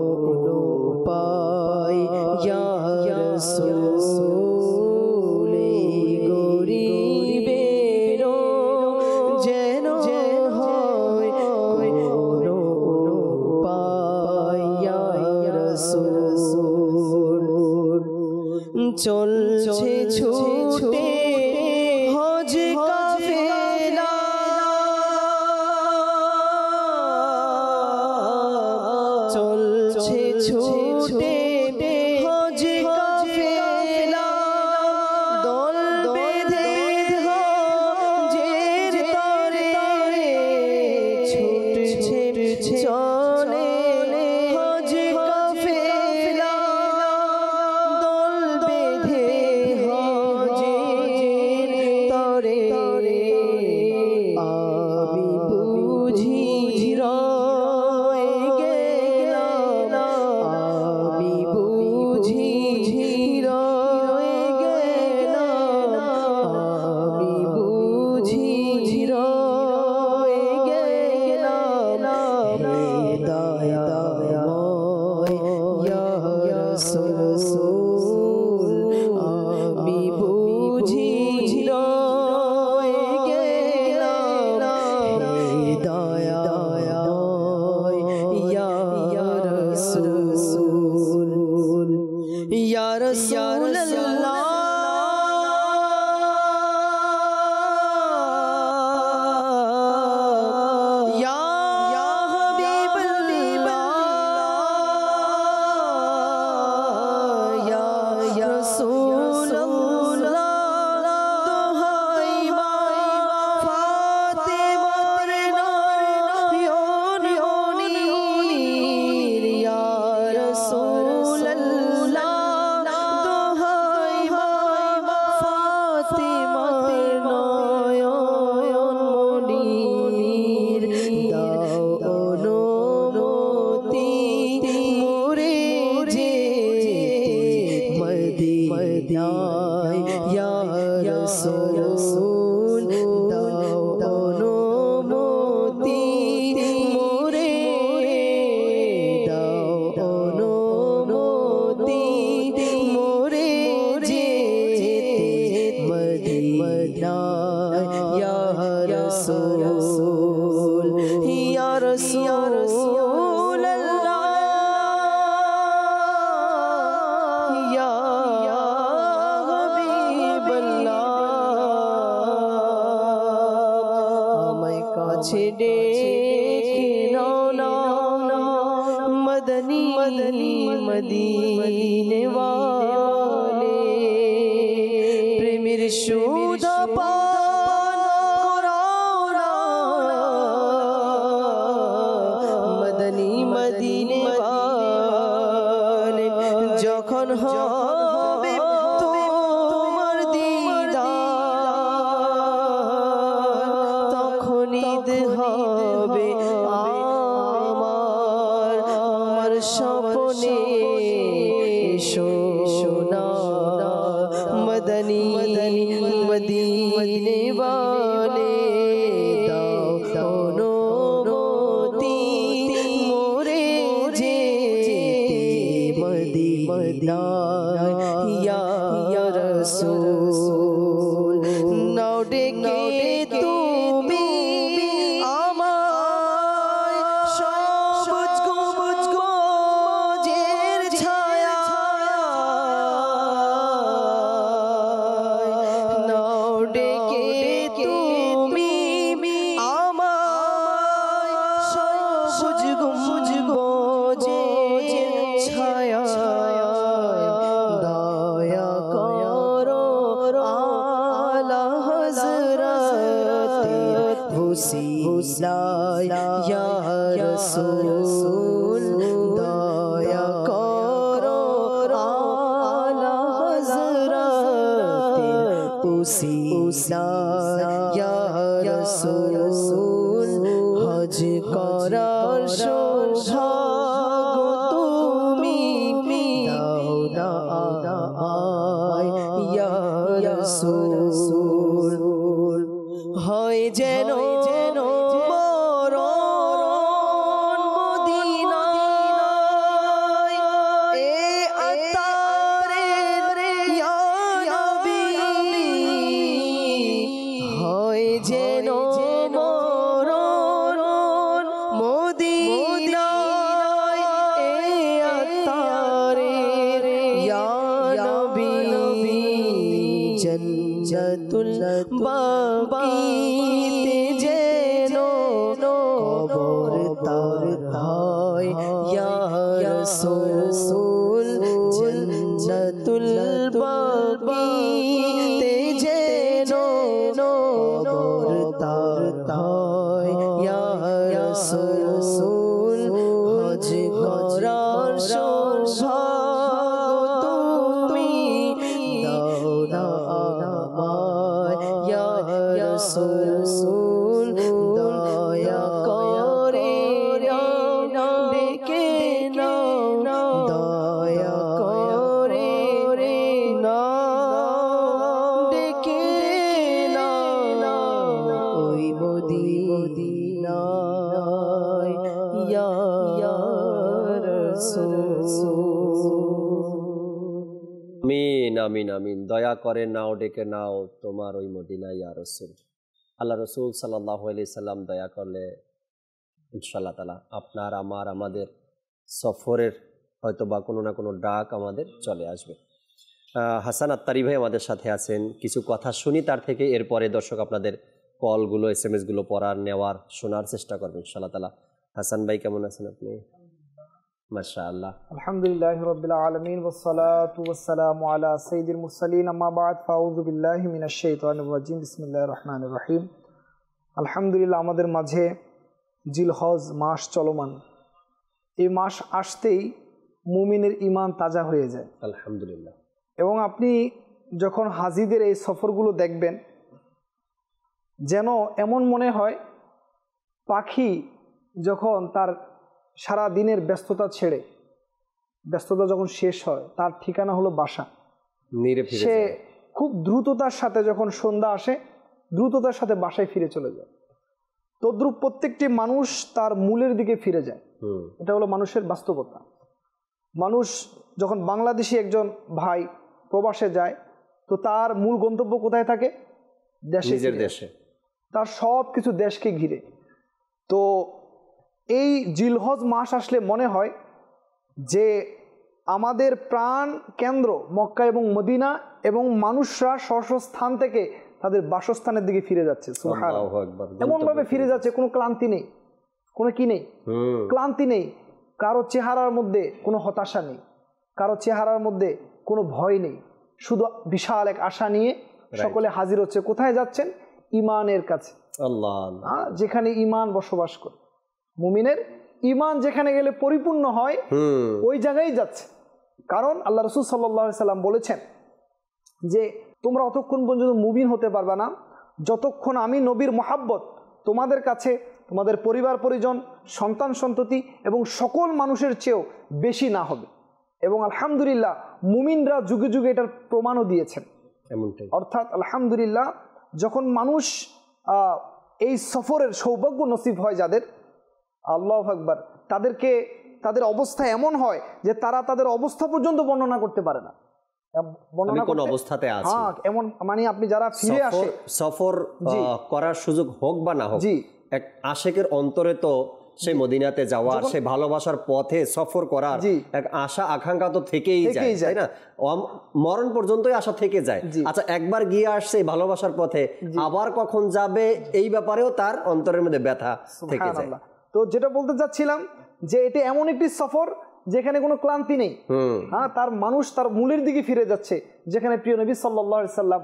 উপায় ইয়া রাসূল, এই গরিবেরও যেন হয় কোনো উপায় ইয়া রাসূল। চলছে ছুটে হজ কাফেলা, চলছে ছুটে হজ কাফেলা, দল বেঁধে হজের তরে ছুটছে চলে হজ কাফেলা, দল বেঁধে হজের তরে, আমি বুঝি রয়ে গেলাম, আমি বুঝি রয়ে গেলাম, আমি বুঝি রয়ে গেলাম, হে দয়াময় ইয়া রাসূল, আমি বুঝি রয়ে গেলাম, হে দয়াময় ইয়া রাসূল, ইয়া রাসূলুল্লাহ, ইয়া হাবিবাল্লাহ, ইয়া রাসূলুল্লাহ, দোহাই মা ফাতেমার নয়ন মনি, রাসূল দাও অনুমতি মোরে দাও অনুমতি মোরে যেতে মদিনায় ইয়া রাসূল ইয়া রাসূল আল্লাহ ইয়া হাবিবাল্লাহ আমায় কাছে ডেকে নাও না মদনী মদিনে ওয়ালে প্রেমের সুধা পান করাও না মদনী মদিনে ওয়ালে যখন হবে তোমার দিদার তখন ঈদ হবে আমার স্বপ্নে সোনা মদনী মদিনে ওয়ালে দাও অনুমতি মোরে যেতে মদিনায় ইয়া রাসূল নাও ডেকে তুমি আমায় সবুজ গম্বুজের ছায়ায় নাও ডেকে তুমি আমায় সবুজ গম্বুজের ছায়ায় দয়া করো আলা হযরতের হুসিলায় ইয়া রাসূল দয়া করো আলা হযরতের হুসিলায় ইয়া রাসূল হজ করার সৌভাগ্য তুমি দাও না আমায় ইয়া রাসূল হয় যেন মরণ মদিনায় এ আতারের ইয়া নবী হয় যেন মরণ মদিনায় এ আতারের ইয়া নবী জান্নাতুল বাকিতে যেন কবর তার হয় ইয়া রাসূল জান্নাতুল বাকিতে যেন কবর তার হয় ইয়া রাসূল হজ করার সৌভাগ্য তুমি দাও না আমায় ইয়া রাসূল দয়া করে ডেকে নাও দয়া করে ডেকে নাও ওই মদিনায় ইয়া রাসূল আমিন আমিন আমিন দয়া করে নাও ডেকে নাও তোমার ওই মদিনা ইয়া রাসূল আল্লাহ রসুল সাল্লাল্লাহু আলাইহি সাল্লাম দয়া করলে ইনশাআল্লাহ তাআলা আপনার আমার আমাদের সফরের হয়তো বা কোনো না কোনো ডাক আমাদের চলে আসবে। হাসান আত্তারি ভাই আমাদের সাথে আছেন, কিছু কথা শুনি তার থেকে, এরপরে দর্শক আপনাদের কলগুলো SMS-গুলো পড়ার নেওয়ার শোনার চেষ্টা করবেন ইনশাআল্লাহ তাআলা। হাসান ভাই কেমন আছেন আপনি? মাশাআল্লাহ, আলহামদুলিল্লাহি রাব্বিল আলামিন ওয়াসসালাতু ওয়াসসালামু আলা সাইয়্যিদিল মুরসালিন আম্মা বা'দ ফাউযু বিল্লাহি মিনাশ শাইতানির রাজিম বিসমিল্লাহির রহমানির রহিম। আলহামদুলিল্লাহ, আমাদের মাঝে জিলহজ মাস চলমান। এই মাস আসতেই মুমিনের ঈমান তাজা হয়ে যায় আলহামদুলিল্লাহ। এবং আপনি যখন হাজিদের এই সফরগুলো দেখবেন যেন এমন মনে হয় পাখি যখন তার সারা দিনের ব্যস্ততা ছেড়ে ব্যস্ততা যখন শেষ হয় তার ঠিকানা হলো বাসা, সে খুব দ্রুততার সাথে যখন সন্ধ্যা আসে দ্রুততার সাথে বাসায় ফিরে চলে যায়। তদ্রূপ প্রত্যেকটি মানুষ তার মূলের দিকে ফিরে যায়। এটা হলো মানুষের বাস্তবতা। মানুষ যখন বাংলাদেশি একজন ভাই প্রবাসে যায় তো তার মূল গন্তব্য কোথায় থাকে? দেশে, নিজের দেশে। তার সব কিছু দেশকে ঘিরে। তো এই জিলহজ মাস আসলে মনে হয় যে আমাদের প্রাণ কেন্দ্র মক্কা এবং মদিনা এবং মানুষরা স্ব স্থান থেকে তাদের বাসস্থানের দিকে ফিরে যাচ্ছে। এমন ভাবে ফিরে যাচ্ছে, কোনো ক্লান্তি নেই, কোনো কি নেই, ক্লান্তি নেই, কারো চেহারার মধ্যে কোনো হতাশা নেই, কারো চেহারার মধ্যে কোনো ভয় নেই, শুধু বিশাল এক আশা নিয়ে সকলে হাজির হচ্ছে। কোথায় যাচ্ছেন? ইমানের কাছে, যেখানে ইমান বসবাস করে। মুমিনের ইমান যেখানে গেলে পরিপূর্ণ হয় ওই জায়গায় যাচ্ছে। কারণ আল্লাহ রাসূল সাল্লাল্লাহু আলাইহি সাল্লাম বলেছেন যে তোমরা অতক্ষণ পর্যন্ত মুমিন হতে পারবে না যতক্ষণ আমি নবীর মহাব্বত তোমাদের কাছে, তোমাদের পরিবার পরিজন, সন্তান সন্ততি এবং সকল মানুষের চেয়েও বেশি না হবে। এবং আলহামদুলিল্লাহ মুমিনরা যুগে যুগে এটার প্রমাণও দিয়েছেন। অর্থাৎ আলহামদুলিল্লাহ যখন মানুষ এই সফরের সৌভাগ্য নসিব হয় যাদের, আল্লাহু আকবার, তাদের অবস্থা এমন হয় যে তারা তাদের অবস্থা পর্যন্ত বর্ণনা করতে পারে না। কোন অবস্থাতে আছে এমন, মানে আপনি যারা ফিরে আসে সফর করার সুযোগ হোক বা না হোক, এক আশেকের অন্তরে তো সেই মদিনাতে যাওয়া, সেই ভালোবাসার পথে সফর করার এক আশা আকাঙ্ক্ষা তো থেকেই যায়, তাই না? মরণ পর্যন্তই আশা থেকে যায়। আচ্ছা, একবার গিয়ে আসছে ভালোবাসার পথে, আবার কখন যাবে এই ব্যাপারেও তার অন্তরের মধ্যে ব্যথা থেকে যায়। তো যেটা বলতে চাচ্ছিলাম যে এটা এমন একটি সফর যেখানে কোনো ক্লান্তি নেই। তার মানুষ তার মূলের দিকে ফিরে যাচ্ছে, যেখানে প্রিয় নবী সাল্লাল্লাহু আলাইহি সাল্লাম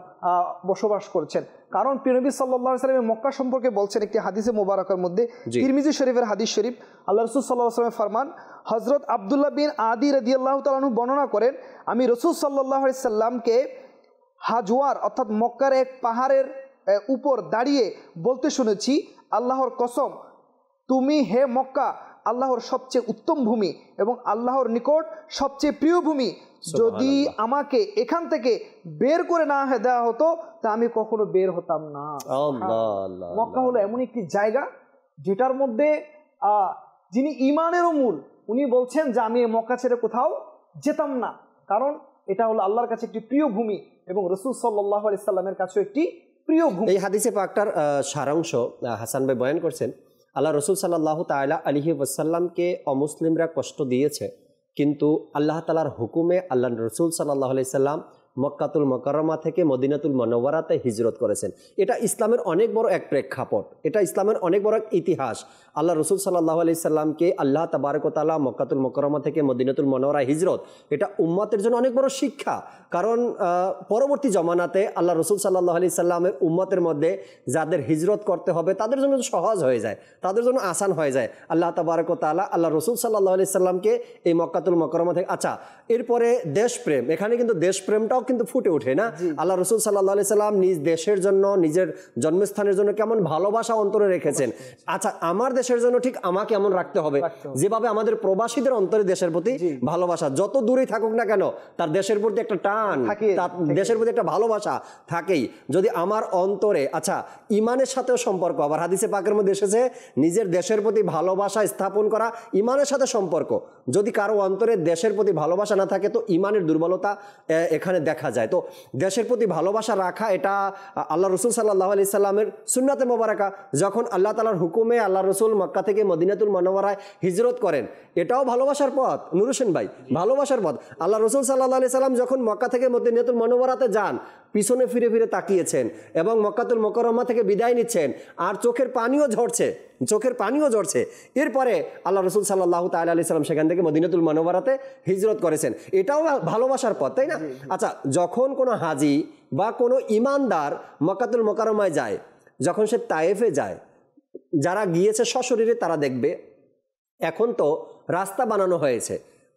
বসবাস করছেন। কারণ প্রিয় নবী সাল্লাল্লাহু আলাইহি সাল্লাম মক্কা সম্পর্কে বলছেন একটি হাদিসে মোবারকের মধ্যে, তিরমিজি শরীফের হাদিস শরীফ, আল্লাহ রাসূল সাল্লাল্লাহু আলাইহি ওয়াসাল্লাম ফরমান, হযরত আব্দুল্লাহ বিন আদি রাদিয়াল্লাহু তাআলা আনহু বর্ণনা করেন, আমি রাসূল সাল্লাল্লাহু আলাইহি সাল্লামকে হাজওয়ার অর্থাৎ মক্কার এক পাহাড়ের উপর দাঁড়িয়ে বলতে শুনেছি, আল্লাহর কসম, তুমি হে মক্কা আল্লাহর সবচেয়ে উত্তম ভূমি এবং আল্লাহর নিকট সবচেয়ে প্রিয় ভূমি। যদি আমাকে এখান থেকে বের করে না দেওয়া হতো তা আমি কখনো বের হতাম না। মক্কা হলো এমন একটি জায়গা যেটার মধ্যে যিনি ইমানেরও মূল, উনি বলছেন যে আমি মক্কা ছেড়ে কোথাও যেতাম না, কারণ এটা হলো আল্লাহর কাছে একটি প্রিয় ভূমি এবং রাসূল সাল্লাল্লাহু আলাইহি সাল্লামের কাছেও একটি প্রিয় ভূমি। এই হাদিসে পাকটার সারাংশ হাসান ভাই বয়ান করছেন, আল্লাহ রসুল সাল্লাল্লাহু তাআলা আলাইহি ওয়াসাল্লামকে অমুসলিমরা কষ্ট দিয়েছে, কিন্তু আল্লাহ তাআলার হুকুমে আল্লাহ রসুল সাল্লাল্লাহু আলাইহি সাল্লাম মক্কাতুল মুকাররমা থেকে মদিনাতুল মুনাওয়ারাতে হিজরত করেছেন। এটা ইসলামের অনেক বড় এক প্রেক্ষাপট, এটা ইসলামের অনেক বড় এক ইতিহাস। আল্লাহ রসুল সাল্লাল্লাহু আলাইহি সাল্লামকে আল্লাহ তাবারক ওয়া তাআলা মক্কাতুল মুকাররমা থেকে মদিনাতুল মুনাওয়ারা হিজরত, এটা উম্মতের জন্য অনেক বড় শিক্ষা। কারণ পরবর্তী জমানাতে আল্লাহ রসুল সাল্লাল্লাহু আলাইহি সাল্লামের উম্মতের মধ্যে যাদের হিজরত করতে হবে তাদের জন্য সহজ হয়ে যায়, তাদের জন্য আসান হয়ে যায়। আল্লাহ তাবারক ওয়া তাআলা আল্লাহ রসুল সাল্লাল্লাহু আলাইহি সাল্লামকে এই মক্কাতুল মুকাররমা থেকে, আচ্ছা এরপরে দেশপ্রেম, এখানে কিন্তু দেশপ্রেমটাও কিন্তু ফুটে ওঠে না। আল্লাহ রসুল সাল্লাল্লাহু আলাইহি সাল্লাম নিজ দেশের জন্য, নিজের জন্মস্থানের জন্য কেমন ভালোবাসা অন্তরে রেখেছেন। আচ্ছা, আমার দেশের জন্য ঠিক আমাকে এমন রাখতে হবে যেভাবে আমাদের প্রবাসীদের অন্তরে দেশের প্রতি ভালোবাসা, যত দূরেই থাকুক না কেন তার দেশের প্রতি একটা টান, তার দেশের প্রতি একটা ভালোবাসা থাকেই। যদি আমার অন্তরে, আচ্ছা ইমানের সাথেও সম্পর্ক, আবার হাদিসে পাকের মধ্যে এসেছে নিজের দেশের প্রতি ভালোবাসা স্থাপন করা ইমানের সাথে সম্পর্ক। যদি কারো অন্তরে দেশের প্রতি ভালোবাসা না থাকে তো ইমানের দুর্বলতা এখানে দেখা যায়। তো দেশের প্রতি ভালোবাসা রাখা এটা আল্লাহ রসুল সাল্লাল্লাহু আলাইহি সাল্লামের সুন্নাতে মোবারকা। যখন আল্লাহ তাআলার হুকুমে আল্লাহ রসুল মক্কা থেকে মদিনাতুল মুনাওয়ারায় হিজরত করেন, এটাও ভালোবাসার পথ। নুর হোসেন ভাই, ভালোবাসার পথ। আল্লাহ রসুল সাল্লাল্লাহু আলাইহি সাল্লাম যখন মক্কা থেকে মদিনাতুল মুনাওয়ারাতে যান, পিছনে ফিরে ফিরে তাকিয়েছেন এবং মক্কাতুল মুকাররমা থেকে বিদায় নিচ্ছেন, আর চোখের পানিও ঝরছে। এরপরে আল্লাহ রসুল সাল্লাল্লাহু তাআলা আলাইহি সাল্লাম সেখান থেকে মদিনাতুল মুনাওয়ারাতে হিজরত করেছেন, এটাও ভালোবাসার পথ, তাই না? আচ্ছা, যখন কোনো হাজি বা কোনো ইমানদার মক্কাতুল মুকাররমায় যায়, যখন সে তায়েফে যায়, যারা গিয়েছে সশরীরে তারা দেখবে এখন তো রাস্তা বানানো হয়েছে,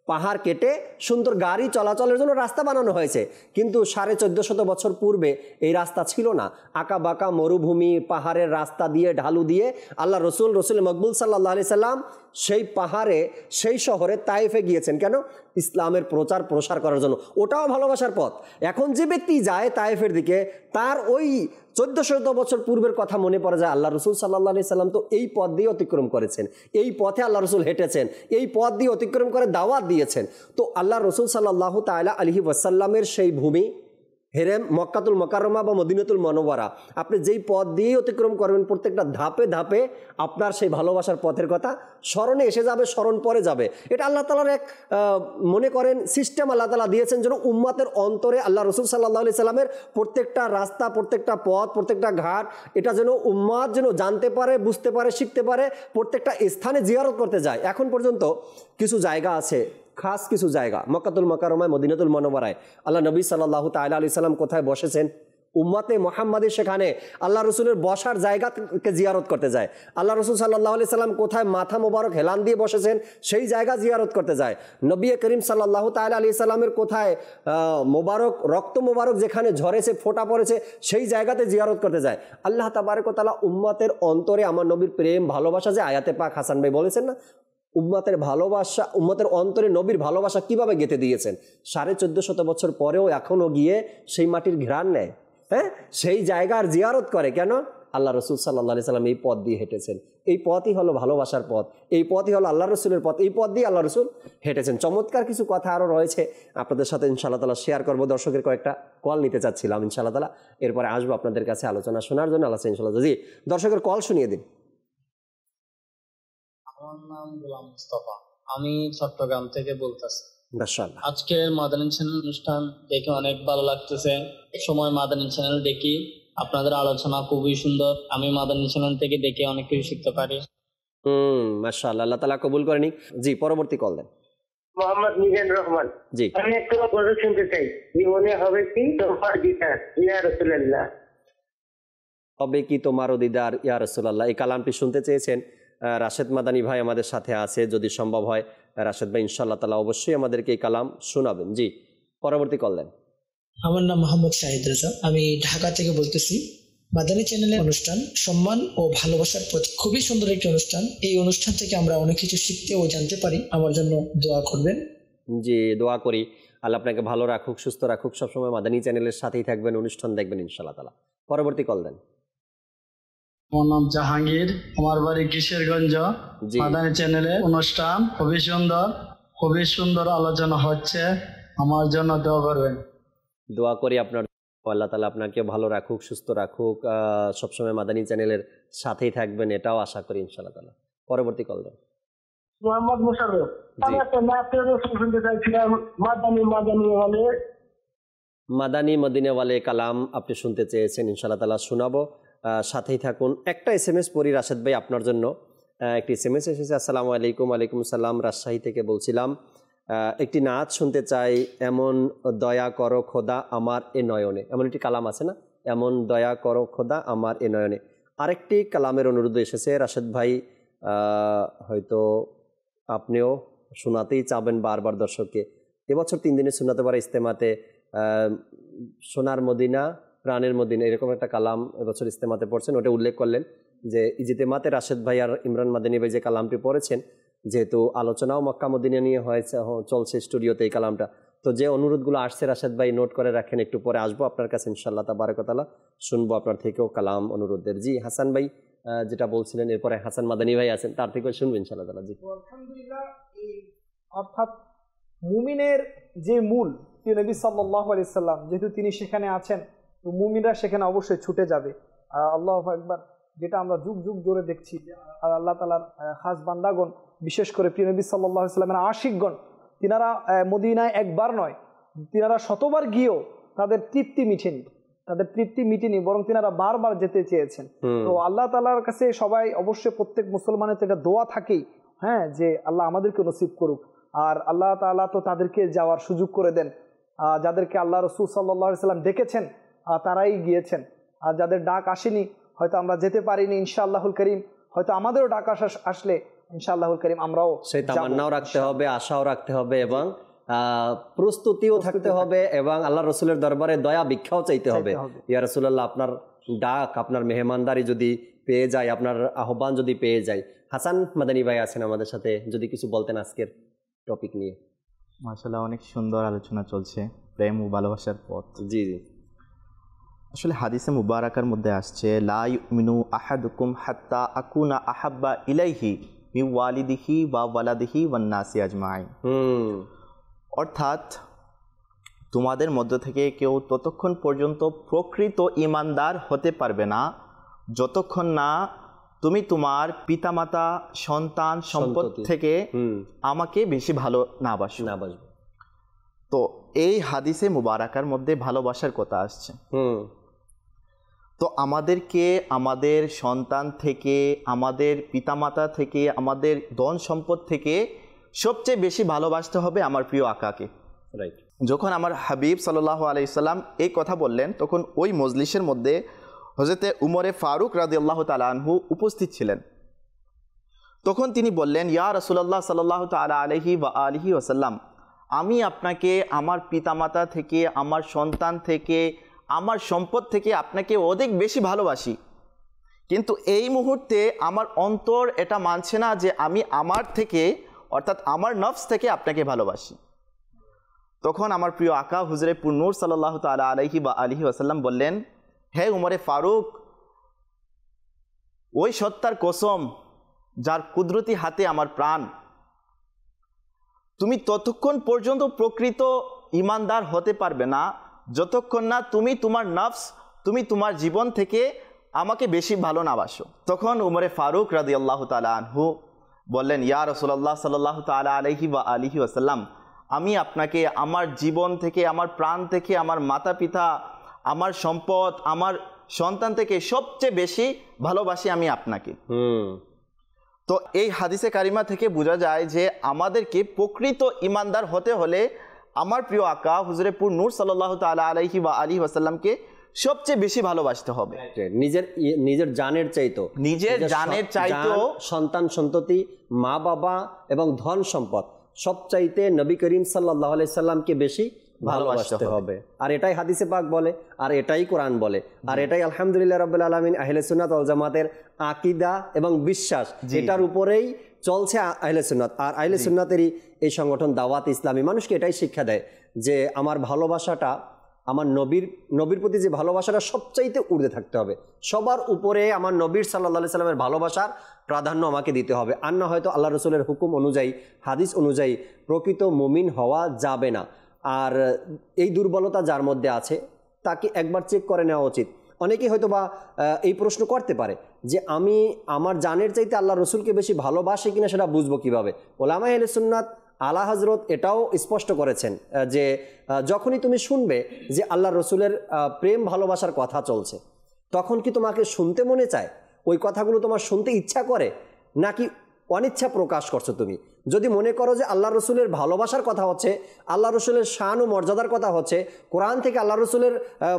পাহাড় কেটে সুন্দর গাড়ি চলাচলের জন্য রাস্তা বানানো হয়েছে, কিন্তু 1450 বছর পূর্বে এই রাস্তা ছিল না। আঁকা বাঁকা মরুভূমি, পাহাড়ের রাস্তা দিয়ে, ঢালু দিয়ে আল্লাহ রসুল মকবুল সাল্লাল্লাহু আলাইহি সাল্লাম সেই পাহাড়ে, সেই শহরে তাইফে গিয়েছেন। কেন? ইসলামের প্রচার প্রসার করার জন্য। ওটাও ভালোবাসার পথ। এখন যে ব্যক্তি যায় তাইফের দিকে, তার ওই 1400 বছর পূর্বের কথা মনে পড়ে যায়, আল্লাহ রসুল সাল্লাল্লাহু আলাইহি সাল্লাম তো এই পথ দিয়ে অতিক্রম করেছেন, এই পথে আল্লাহ রসুল হেঁটেছেন, এই পথ দিয়ে অতিক্রম করে দাওয়াত দিয়েছেন। তো আল্লাহ রসুল সাল্লাল্লাহু তাআলা আলাইহি ওয়াসাল্লামের সেই ভূমি হেরেম, মক্কাতুল মুকাররমা বা মদিনাতুল মুনাওয়ারা, আপনি যেই পথ দিয়ে অতিক্রম করবেন, প্রত্যেকটা ধাপে ধাপে আপনার সেই ভালোবাসার পথের কথা স্মরণে এসে যাবে, স্মরণ পরে যাবে। এটা আল্লাহ তাআলার এক মনে করেন সিস্টেম আল্লাহ তাআলা দিয়েছেন, যেন উম্মতের অন্তরে আল্লাহ রসুল সাল্লাল্লাহু আলাইহি সাল্লামের প্রত্যেকটা রাস্তা, প্রত্যেকটা পথ, প্রত্যেকটা ঘাট, এটা যেন উম্মত যেন জানতে পারে, বুঝতে পারে, শিখতে পারে, প্রত্যেকটা স্থানে জিয়ারত করতে যায়। এখন পর্যন্ত কিছু জায়গা আছে, খাস কিছু জায়গা, মক্কাতুল মুকাররমায়, মদিনাতুল মুনাওয়ারায় আল্লাহ নবী সাল্লাল্লাহু তাআলা আলাইহি সাল্লাম কোথায় বসেছেন, উম্মতে মুহাম্মাদি সেখানে আল্লাহ রসুলের বসার জায়গাকে জিয়ারত করতে যায়। আল্লাহ রসুল সাল্লাল্লাহু আলাইহি সাল্লাম কোথায় মাথা মোবারক হেলান দিয়ে বসেছেন, সেই জায়গা জিয়ারত করতে যায়। নবী করিম সাল্লাল্লাহু তাআলা আলাইহি সাল্লামের কোথায় মোবারক, রক্ত মোবারক যেখানে ঝরেছে, ফোঁটা পড়েছে, সেই জায়গাতে জিয়ারত করতে যায়। আল্লাহ তাবারক ওয়া তাআলা উম্মতের অন্তরে আমার নবীর প্রেম, ভালোবাসা, যে আয়াতে পাক হাসান ভাই বলেছেন না, উম্মতের ভালোবাসা, উম্মতের অন্তরে নবীর ভালোবাসা কিভাবে গেঁথে দিয়েছেন। 1450 বছর পরেও এখনো গিয়ে সেই মাটির ঘ্রাণ নেয়, হ্যাঁ, সেই জায়গার জিয়ারত করে। কেন? আল্লাহ রসুল সাল্লাল্লাহু আলাইহি সাল্লাম এই পথ দিয়ে হেঁটেছেন। এই পথই হলো ভালোবাসার পথ, এই পথই হলো আল্লাহ রসুলের পথ, এই পথ দিয়ে আল্লাহ রসুল হেঁটেছেন। চমৎকার কিছু কথা আরও রয়েছে, আপনাদের সাথে ইনশাআল্লাহ তাআলা শেয়ার করবো। দর্শকের কয়েকটা কল নিতে চাচ্ছিলাম ইনশাআল্লাহ তাআলা, এরপরে আসবো আপনাদের কাছে আলোচনা শোনার জন্য। আল্লাহ ইনশাআল্লাহ। জি, দর্শকের কল শুনিয়ে দিন। আমার নাম গোলাম মুস্তাফা, আমি চট্টগ্রাম থেকে বলতেছি। মাশাআল্লাহ, আজকের মাদানী চ্যানেল অনুষ্ঠান দেখে অনেক ভালো লাগতেছে। সময় মাদানী চ্যানেল দেখি, আপনাদের আলোচনা খুবই সুন্দর। আমি মাদানী চ্যানেল থেকে দেখে অনেক কিছু শিখতে পারি। মাশাআল্লাহ, আল্লাহ তাআলা কবুল করে নিক। জি, পরবর্তী কল দেন। মোহাম্মদ মিজান রহমান। জি, আমি একটু কথা শুনতে চাই, জীবনে হবে কি তোমার দিদার ইয়া রাসূলুল্লাহ? হবে কি তোমারও দিদার ইয়া রাসূলুল্লাহ, এই কালামটি শুনতে চেয়েছেন রাশেদ মাদানী ভাই আমাদের সাথে আছে। যদি সম্ভব হয় রাশেদ ভাই ইনশাআল্লাহ তাআলা অবশ্যই আমাদেরকে এই কালাম শোনাবেন। জি, পরবর্তী কল দেন। আমার নাম মোহাম্মদ শাহিদ রেজা, আমি ঢাকা থেকে বলতেছি। মাদানী চ্যানেলের অনুষ্ঠান সম্মান ও ভালোবাসার প্রতি খুবই সুন্দর একটি অনুষ্ঠান। এই অনুষ্ঠান থেকে আমরা অনেক কিছু শিখতে ও জানতে পারি। আমার জন্য দোয়া করবেন। জি, দোয়া করি আল্লাহ আপনাকে ভালো রাখুক, সুস্থ রাখুক, সবসময় মাদানী চ্যানেলের সাথেই থাকবেন, অনুষ্ঠান দেখবেন ইনশাআল্লাহ তাআলা। পরবর্তী কল দেন। আমার নাম জাহাঙ্গীর, আমার বাড়ি কিশোরগঞ্জ। মাদানী চ্যানেলে অনুষ্ঠান খুবই সুন্দর আলোচনা হচ্ছে, আমার জন্য দোয়া করবেন। দোয়া করি আপনার, আল্লাহ তাআলা আপনাকে ভালো রাখুক, সুস্থ রাখুক, সবসময় মাদানী চ্যানেলের সাথেই থাকবেন, এটাও আশা করি ইনশাআল্লাহ তাআলা। পরবর্তী কল দেন। মোহাম্মদ মুশাররফ। আমি একটা নাতের রসুল শুনতে চাইছিলাম, মাদানী মদিনাওয়ালে কালাম আপনি শুনতে চেয়েছেন, ইনশাআল্লাহ তাআলা শোনাবো, সাথেই থাকুন। একটা SMS পড়ি রাশেদ ভাই আপনার জন্য। একটি SMS এসেছে। আসসালামু আলাইকুম। ওয়ালাইকুম সালাম, রাজশাহী থেকে বলছিলাম, একটি নাচ শুনতে চাই, এমন দয়া করো খোদা আমার এ নয়নে। এমন একটি কালাম আছে না, এমন দয়া করো খোদা আমার এ নয়নে। আরেকটি কালামের অনুরোধ এসেছে রাশেদ ভাই, হয়তো আপনিও শোনাতেই চাবেন বারবার দর্শককে। এবছর 3 দিনে শোনাতে পারে ইস্তেমাতে সোনার মদিনা, প্রাণের মদিনা, এরকম একটা কালাম এবছর ইস্তেমাতে পড়ছেন, ওটা উল্লেখ করলেন যে ইজতেমাতে রাশেদ ভাই আর ইমরান মাদানী ভাই যে কালামটি পড়েছেন, যেহেতু আলোচনাও মক্কা মদিনা নিয়ে হয়েছে, চলছে স্টুডিওতে এই কালামটা, তো যে অনুরোধগুলো আসছে রাশেদ ভাই নোট করে রাখেন, একটু পরে আসবো আপনার কাছে ইনশাআল্লাহ তাবারাক ওয়া তাআলা, শুনবো আপনার থেকেও কালাম অনুরোধের। জি, হাসান ভাই যেটা বলছিলেন, এরপরে হাসান মাদানী ভাই আছেন, তার থেকেও শুনবো ইনশাআল্লাহ তাআলা। জি, আলহামদুলিল্লাহ, অর্থাৎ মুমিনের যে মূল নবী সাল্লাল্লাহু আলাইহি সাল্লাম, যেহেতু তিনি সেখানে আছেন, তো মুমিনরা সেখানে অবশ্যই ছুটে যাবে। আল্লাহু আকবার, যেটা আমরা যুগ যুগ ধরে দেখছি, আল্লাহ তাআলার খাস বান্দাগণ, বিশেষ করে প্রিয় নবী সাল্লাল্লাহু আলাইহি সাল্লামের আশিকগণ, তিনারা মদিনায় একবার নয়, তিনারা শতবার গিয়েও তাদের তৃপ্তি মিটেনি, বরং তিনারা বারবার যেতে চেয়েছেন। তো আল্লাহ তাআলার কাছে সবাই অবশ্যই, প্রত্যেক মুসলমানের তো এটা দোয়া থাকেই, হ্যাঁ, যে আল্লাহ আমাদেরকে নসিব করুক। আর আল্লাহ তাআলা তো তাদেরকে যাওয়ার সুযোগ করে দেন, যাদেরকে আল্লাহ রাসূল সাল্লাল্লাহু আলাইহি সাল্লাম ডেকেছেন তারাই গিয়েছেন, আর যাদের ডাক আসেনি, হয়তো আমরা যেতে পারিনি, ইনশাআল্লাহুল করিম হয়তো আমাদেরও ডাক আসলে ইনশাআল্লাহুল কারীম আমরাও সেই তামান্নাও রাখতে হবে, আশাও রাখতে হবে এবং প্রস্তুতিও থাকতে হবে এবং আল্লাহ রসুলের দরবারে দয়া ভিক্ষাও চাইতে হবে। ইয়া রাসূলুল্লাহ, আপনার ডাক, আপনার মেহমানদারি যদি পেয়ে যায়, আপনার আহ্বান যদি পেয়ে যায়। হাসান মাদানী ভাই আছেন আমাদের সাথে, যদি কিছু বলতেন আজকের টপিক নিয়ে। মাশাআল্লাহ, অনেক সুন্দর আলোচনা চলছে, প্রেম ও ভালোবাসার পথ। জি জি, আসলে হাদিসে মুবারাকার মধ্যে আসছে, লা ইউমিনু আহাদুকুম হাত্তা আকুনা আহাব্বা ইলাইহি মিন ওয়ালিদিহি ওয়া ওয়ালাদিহি ওয়ান নাসি আজমাইন। অর্থাৎ তোমাদের মধ্য থেকে কেউ ততক্ষণ পর্যন্ত প্রকৃত ঈমানদার হতে পারবে না যতক্ষণ না তুমি তোমার পিতামাতা, সন্তান, সম্পদ থেকে আমাকে বেশি ভালো না বাসো। তো এই হাদিসে মুবারাকার মধ্যে ভালোবাসার কথা আসছে। তো আমাদেরকে আমাদের সন্তান থেকে, আমাদের পিতামাতা থেকে, আমাদের ধন সম্পদ থেকে সবচেয়ে বেশি ভালোবাসতে হবে আমার প্রিয় আকাকে। রাইট। যখন আমার হাবিব সাল্লাল্লাহু আলাইহি সাল্লাম এই কথা বললেন, তখন ওই মজলিসের মধ্যে হযরতে উমরে ফারুক রাদিয়াল্লাহু তাআলা আনহু উপস্থিত ছিলেন। তখন তিনি বললেন, ইয়া রাসূলুল্লাহ সাল্লাল্লাহু তাআলা আলাইহি ওয়া আলিহি ওয়াসাল্লাম, আমি আপনাকে আমার পিতামাতা থেকে, আমার সন্তান থেকে, আমার সম্পদ থেকে আপনাকে অধিক বেশি ভালোবাসি, কিন্তু এই মুহূর্তে আমার অন্তর এটা মানছে না যে আমি আমার থেকে, অর্থাৎ আমার নফস থেকে আপনাকে ভালোবাসি। তখন আমার প্রিয় আকা হুজরে পুরনূর সাল্লাল্লাহু তাআলা আলাইহি ওয়া আলিহি ওয়াসাল্লাম বললেন, হে উমরে ফারুক, ওই সত্তার কসম যার কুদরতি হাতে আমার প্রাণ, তুমি ততক্ষণ পর্যন্ত প্রকৃত ঈমানদার হতে পারবে না যতক্ষণ না তুমি তোমার নফস, তুমি তোমার জীবন থেকে আমাকে বেশি ভালো না বাসো। তখন উমরে ফারুক রাদিয়াল্লাহু তাআলা আনহু বললেন, ইয়া রাসূলুল্লাহ সাল্লাল্লাহু তাআলা আলাইহি ওয়া আলিহি ওয়াসাল্লাম, আমি আপনাকে আমার জীবন থেকে, আমার প্রাণ থেকে, আমার মাতা পিতা, আমার সম্পদ, আমার সন্তান থেকে সবচেয়ে বেশি ভালোবাসি আমি আপনাকে। তো এই হাদিসে কারিমা থেকে বোঝা যায় যে আমাদেরকে প্রকৃত ঈমানদার হতে হলে আমার প্রিয় আকা হুজুরে পুরনূর সাল্লাল্লাহু তাআলা আলাইহি ওয়া আলিহি ওয়াসাল্লামকে সবচেয়ে বেশি ভালোবাসতে হবে। নিজের জানের চাইতো, সন্তান সন্ততি, মা বাবা এবং ধন সম্পদ সবচাইতে নবী করিম সাল্লাল্লাহু আলাইহি সাল্লামকে বেশি ভালোবাসতে হবে। আর এটাই হাদিসে পাক বলে, আর এটাই কোরআন বলে, আর এটাই আলহামদুলিল্লাহ রাব্বিল আলামিন আহলে সুন্নাত ওয়াল জামাতের আকীদা এবং বিশ্বাস, এটার উপরেই চলছে আহলে সুন্নাত। আর আহলে সুন্নাতেরই এই সংগঠন দাওয়াত ইসলামী মানুষকে এটাই শিক্ষা দেয় যে আমার ভালোবাসাটা, আমার নবীর প্রতি যে ভালোবাসাটা সবচাইতে ঊর্ধ্বে থাকতে হবে, সবার উপরে আমার নবীর সাল্লাল্লাহু আলাইহি সাল্লামের ভালোবাসার প্রাধান্য আমাকে দিতে হবে। আর না হয়তো আল্লাহ রসুলের হুকুম অনুযায়ী, হাদিস অনুযায়ী প্রকৃত মুমিন হওয়া যাবে না। আর এই দুর্বলতা যার মধ্যে আছে তাকে একবার চেক করে নেওয়া উচিত। অনেকেই হয়তো বা এই প্রশ্ন করতে পারে যে আমি আমার জানের চাইতে আল্লাহ রসুলকে বেশি ভালোবাসি কিনা সেটা বুঝবো কিভাবে। ওলামায়ে আহলে সুন্নাত আলা হযরত এটাও স্পষ্ট করেছেন যে যখনই তুমি শুনবে যে আল্লাহ রসুলের প্রেম ভালোবাসার কথা চলছে, তখন কি তোমাকে শুনতে মনে চায়? ওই কথাগুলো তোমার শুনতে ইচ্ছা করে নাকি অনিচ্ছা প্রকাশ করছো তুমি? যদি মনে করো যে আল্লাহ রসুলের ভালোবাসার কথা হচ্ছে, আল্লাহ রসুলের শান ও মর্যাদার কথা হচ্ছে, কোরআন থেকে আল্লাহ রসুলের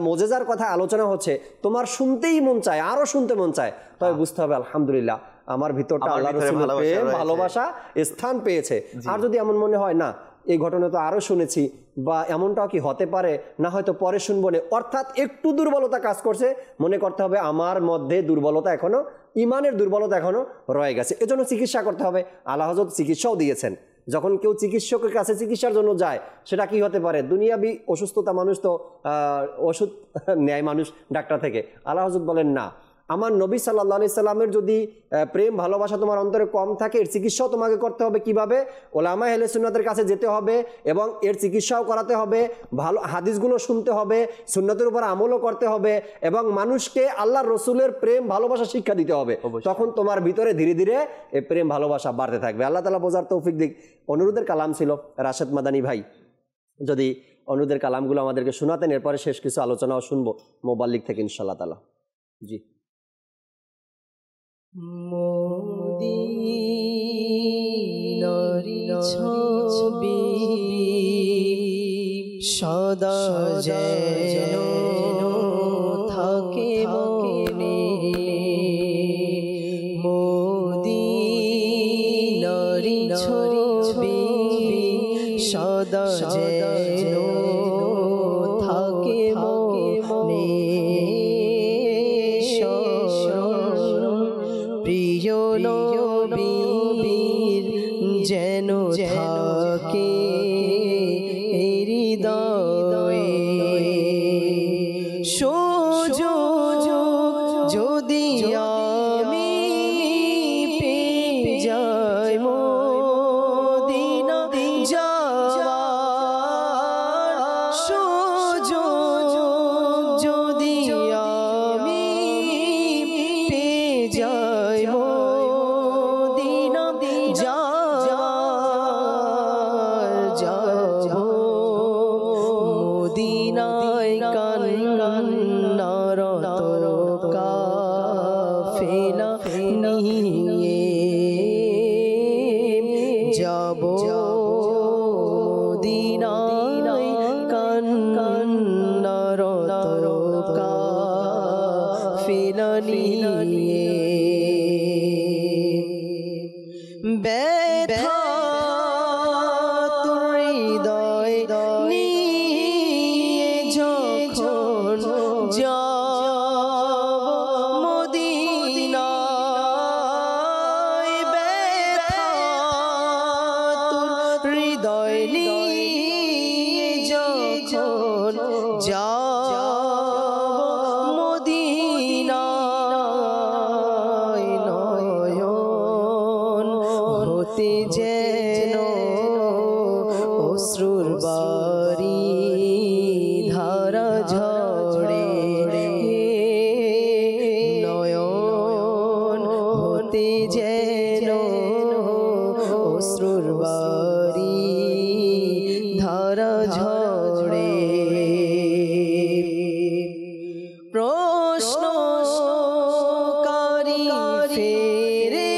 মোজেজার কথা আলোচনা হচ্ছে, তোমার শুনতেই মন চায়, আরও শুনতে মন চায়, তবে বুঝতে হবে আলহামদুলিল্লাহ আমার ভিতরটা আল্লাহ রসুলের প্রেম ভালোবাসা স্থান পেয়েছে। আর যদি এমন মনে হয় না এই ঘটনা তো আরও শুনেছি, বা এমনটাও কি হতে পারে, না হয়তো পরে শুনবো না, অর্থাৎ একটু দুর্বলতা কাজ করছে, মনে করতে হবে আমার মধ্যে দুর্বলতা এখনো, ইমানের দুর্বলতা এখনো রয়ে গেছে, এজন্য চিকিৎসা করতে হবে। আল্লাহ হযরত চিকিৎসাও দিয়েছেন। যখন কেউ চিকিৎসকের কাছে চিকিৎসার জন্য যায়, সেটা কি হতে পারে? দুনিয়াবি অসুস্থতা, মানুষ তো ওষুধ নেয় মানুষ ডাক্তার থেকে। আল্লাহ হযরত বলেন না, আমার নবী সাল্লাল্লাহু আলাইহি সাল্লামের যদি প্রেম ভালোবাসা তোমার অন্তরে কম থাকে, এর চিকিৎসাও তোমাকে করতে হবে। কিভাবে? ওলামায়ে আহলে সুন্নাতের কাছে যেতে হবে এবং এর চিকিৎসাও করাতে হবে, ভালো হাদিসগুলো শুনতে হবে, সুন্নতের উপর আমলও করতে হবে এবং মানুষকে আল্লাহর রসুলের প্রেম ভালোবাসা শিক্ষা দিতে হবে। তখন তোমার ভিতরে ধীরে ধীরে এই প্রেম ভালোবাসা বাড়তে থাকবে। আল্লাহ তাআলা বোঝার তৌফিক দিক। অনুরোধের কালাম ছিল রাশেদ মাদানী ভাই, যদি অনুরোধের কালামগুলো আমাদেরকে শোনাতেন, এরপরে শেষ কিছু আলোচনাও শুনবো মোবাল্লিগ থেকে ইনশাআল্লাহ তাআলা। জি। মদিনার ছবি সদা যেন থাকে মনে, মদিনার সদা যেন থাকে মনে স্মরণ প্রিয় নবীর যেন থাকে হৃদয়ে সুযোগ যদি আমি পেয়ে যাই মদিনা যাওয়ার সুযোগ যদি আমি পেয়ে যাই মদিনা যাব মদিনায় কান্নারত কাফেলা নিয়ে যাব মদিনায় কান্নারত কাফেলা নিয়ে ব্যথা হৃদয় নিয়ে যখন যাব মদিনায় ব্যথা হৃদয় নিয়ে যখন যাব মদিনায় নয়ন হতে যেন অশ্রুর বারি ধারা ঝরে নয়ন হতে যেন অশ্রুর বারি ধারা ঝরে প্রশ্নকারী ফেরেশতা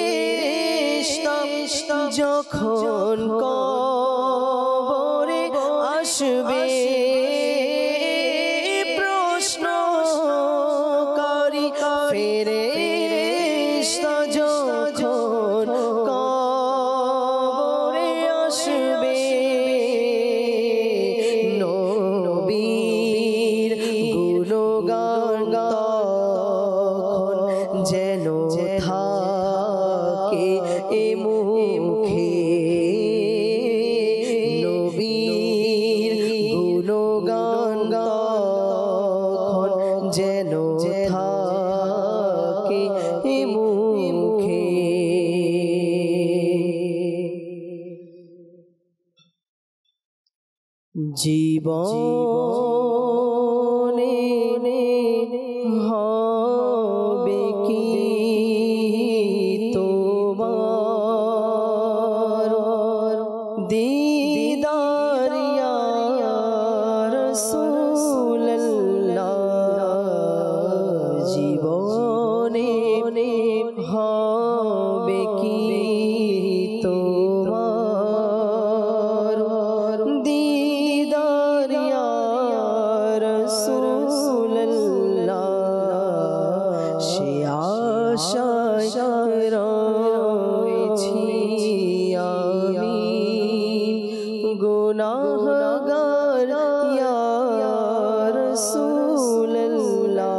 যখন কবরে আসবে প্রশ্নকারী ফেরেশতা যখন কবরে আসবে নবীর গুণগান তখন যেন থাকে এ মুখে নবীর গুণগান তখন যেন থাকে এ মুখে জীবনে হবে কি তোমার দিদার ইয়া রাসূলুল্লাহ জীবনে হবে কি তোমার দিদার ইয়া রাসূলুল্লাহ সে আশায় রয়েছি আমি গুনাহগার ইয়া রাসূলুল্লাহ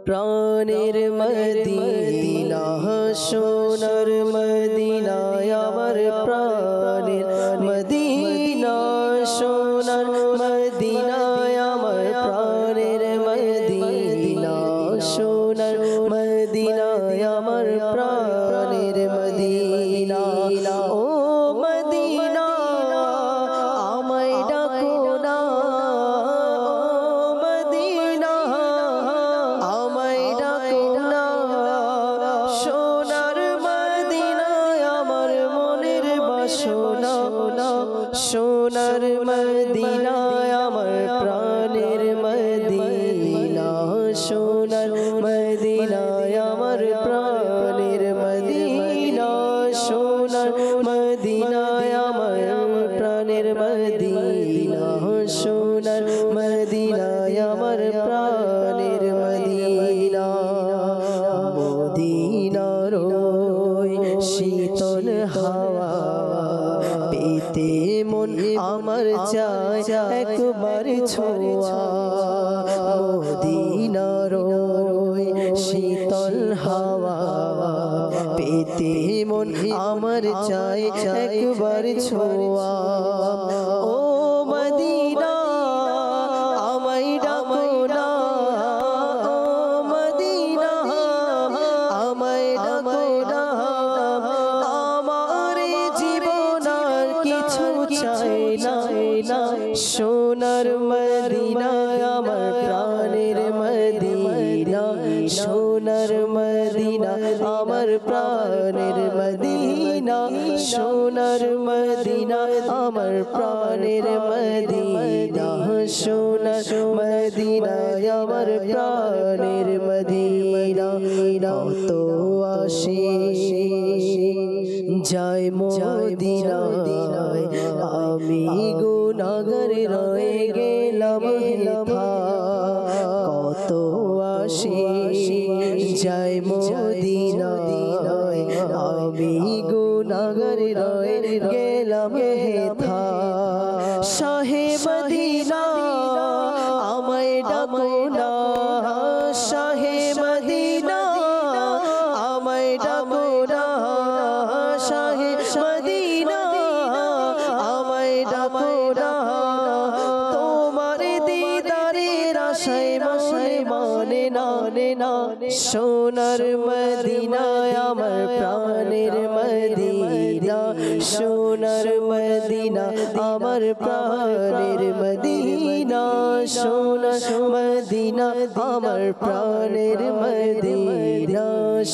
প্রাণের মদিনা সোনার মদিনায় আমার প্রাণের মদিনা সোনার মদিনায় আমার প্রাণের মদিনা সোনার মদিনায় আমার প্রাণের মদিনা ও মদিনা আমায় ডাকো না মদিনা আমায় ডাকো না সোনার মদিনায় আমার মনের বাসনা সোনার মদিনায় আমার প্রাণের মদিনা সোনার মদিনায় আমার প্রাণের মদিনা সোনার মদিনায় আমার প্রাণের মদিনা সোনার মদিনায় আমার প্রাণের মদিনা মদিনার ওই শীতল হাওয়া পেতে মন আমার চায় একবার ছোঁয়া মদিনার ওই শীতল হাওয়া পেতে মন আমার চায় একবার ছোঁয়া ও মদিনা আমায় ডাকো না ও মদিনা আমায় ডাকো না আমার জীবন আর কিছু চাই না সোনার মদিনা আমার প্রাণের মদিনা সোনার মদিনা আমার প্রাণের মদিনা সোনার মদিনা আমার প্রাণের মদিনা সোনার মদিনা আমার প্রাণের মদিনা তো আসে যায় মদিনায় আমি গুনাহগার রয়ে গেলাম কত আসে যায় মদিনায় আমি গুনাহগার রয়ে গেলাম হেথা শাহে মদিনা আমায় ডাকো না শাহে মদিনা আমায় ডাকো না শাহে মদিনা আমায় ডাকো না তোমার দিদারের আশায় মানে না সোনার মদিনায় আমার প্রাণের মদিনা সোনার মদিনা আমার প্রাণের মদিনা সোনার মদিনা আমার প্রাণের মদিনা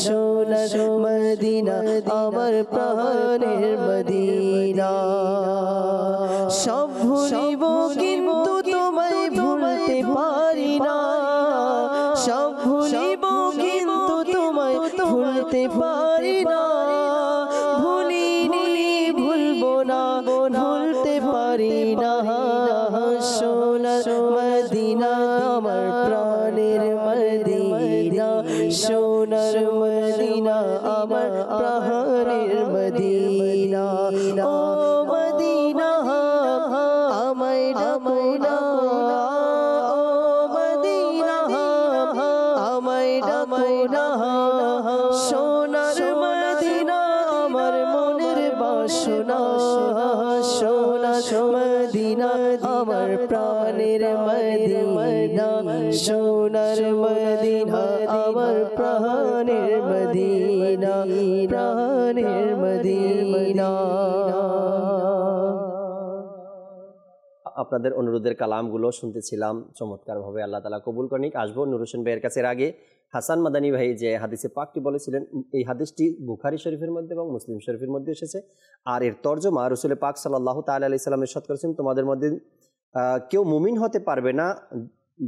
সোনার মদিনা আমার প্রাণের মদিনা সব ভুলিব কিন্তু তোমায় ভুলতে পারি না সব ভুলিব কিন্তু তোমায় ভুলতে পারি না ভুলিনি ভুলবো না ভুলতে পারি না সোনার মদিনা আমার প্রাণের মদিনা সোনার মদিনা আমার প্রাণের মদিনা ও মদিনা আমায় ডাকো না ও মদিনা আমায় ডাকো না সোনার মদিনা আমার মনের বাসনা সোনার মদিনা আমার প্রাণের মদিনা সোনার মদিনা আমার প্রাণের মদিনা প্রাণের মদিনা আপনাদের অনুরোধের কালামগুলো শুনতেছিলাম চমৎকারভাবে আল্লাহ তাআলা কবুল করেন। আসবো নূর হোসেন ভাইয়ের কাছে। এর আগে হাসান মাদানী ভাই যে হাদিসে পাকটি বলেছিলেন এই হাদিসটি বুখারী শরীফের মধ্যে এবং মুসলিম শরীফের মধ্যে এসেছে আর এর তরজমা রাসূল পাক সাল্লাল্লাহু তাআলা আলাইহি সাল্লাম ইরশাদ করেছেন তোমাদের মধ্যে কেউ মুমিন হতে পারবে না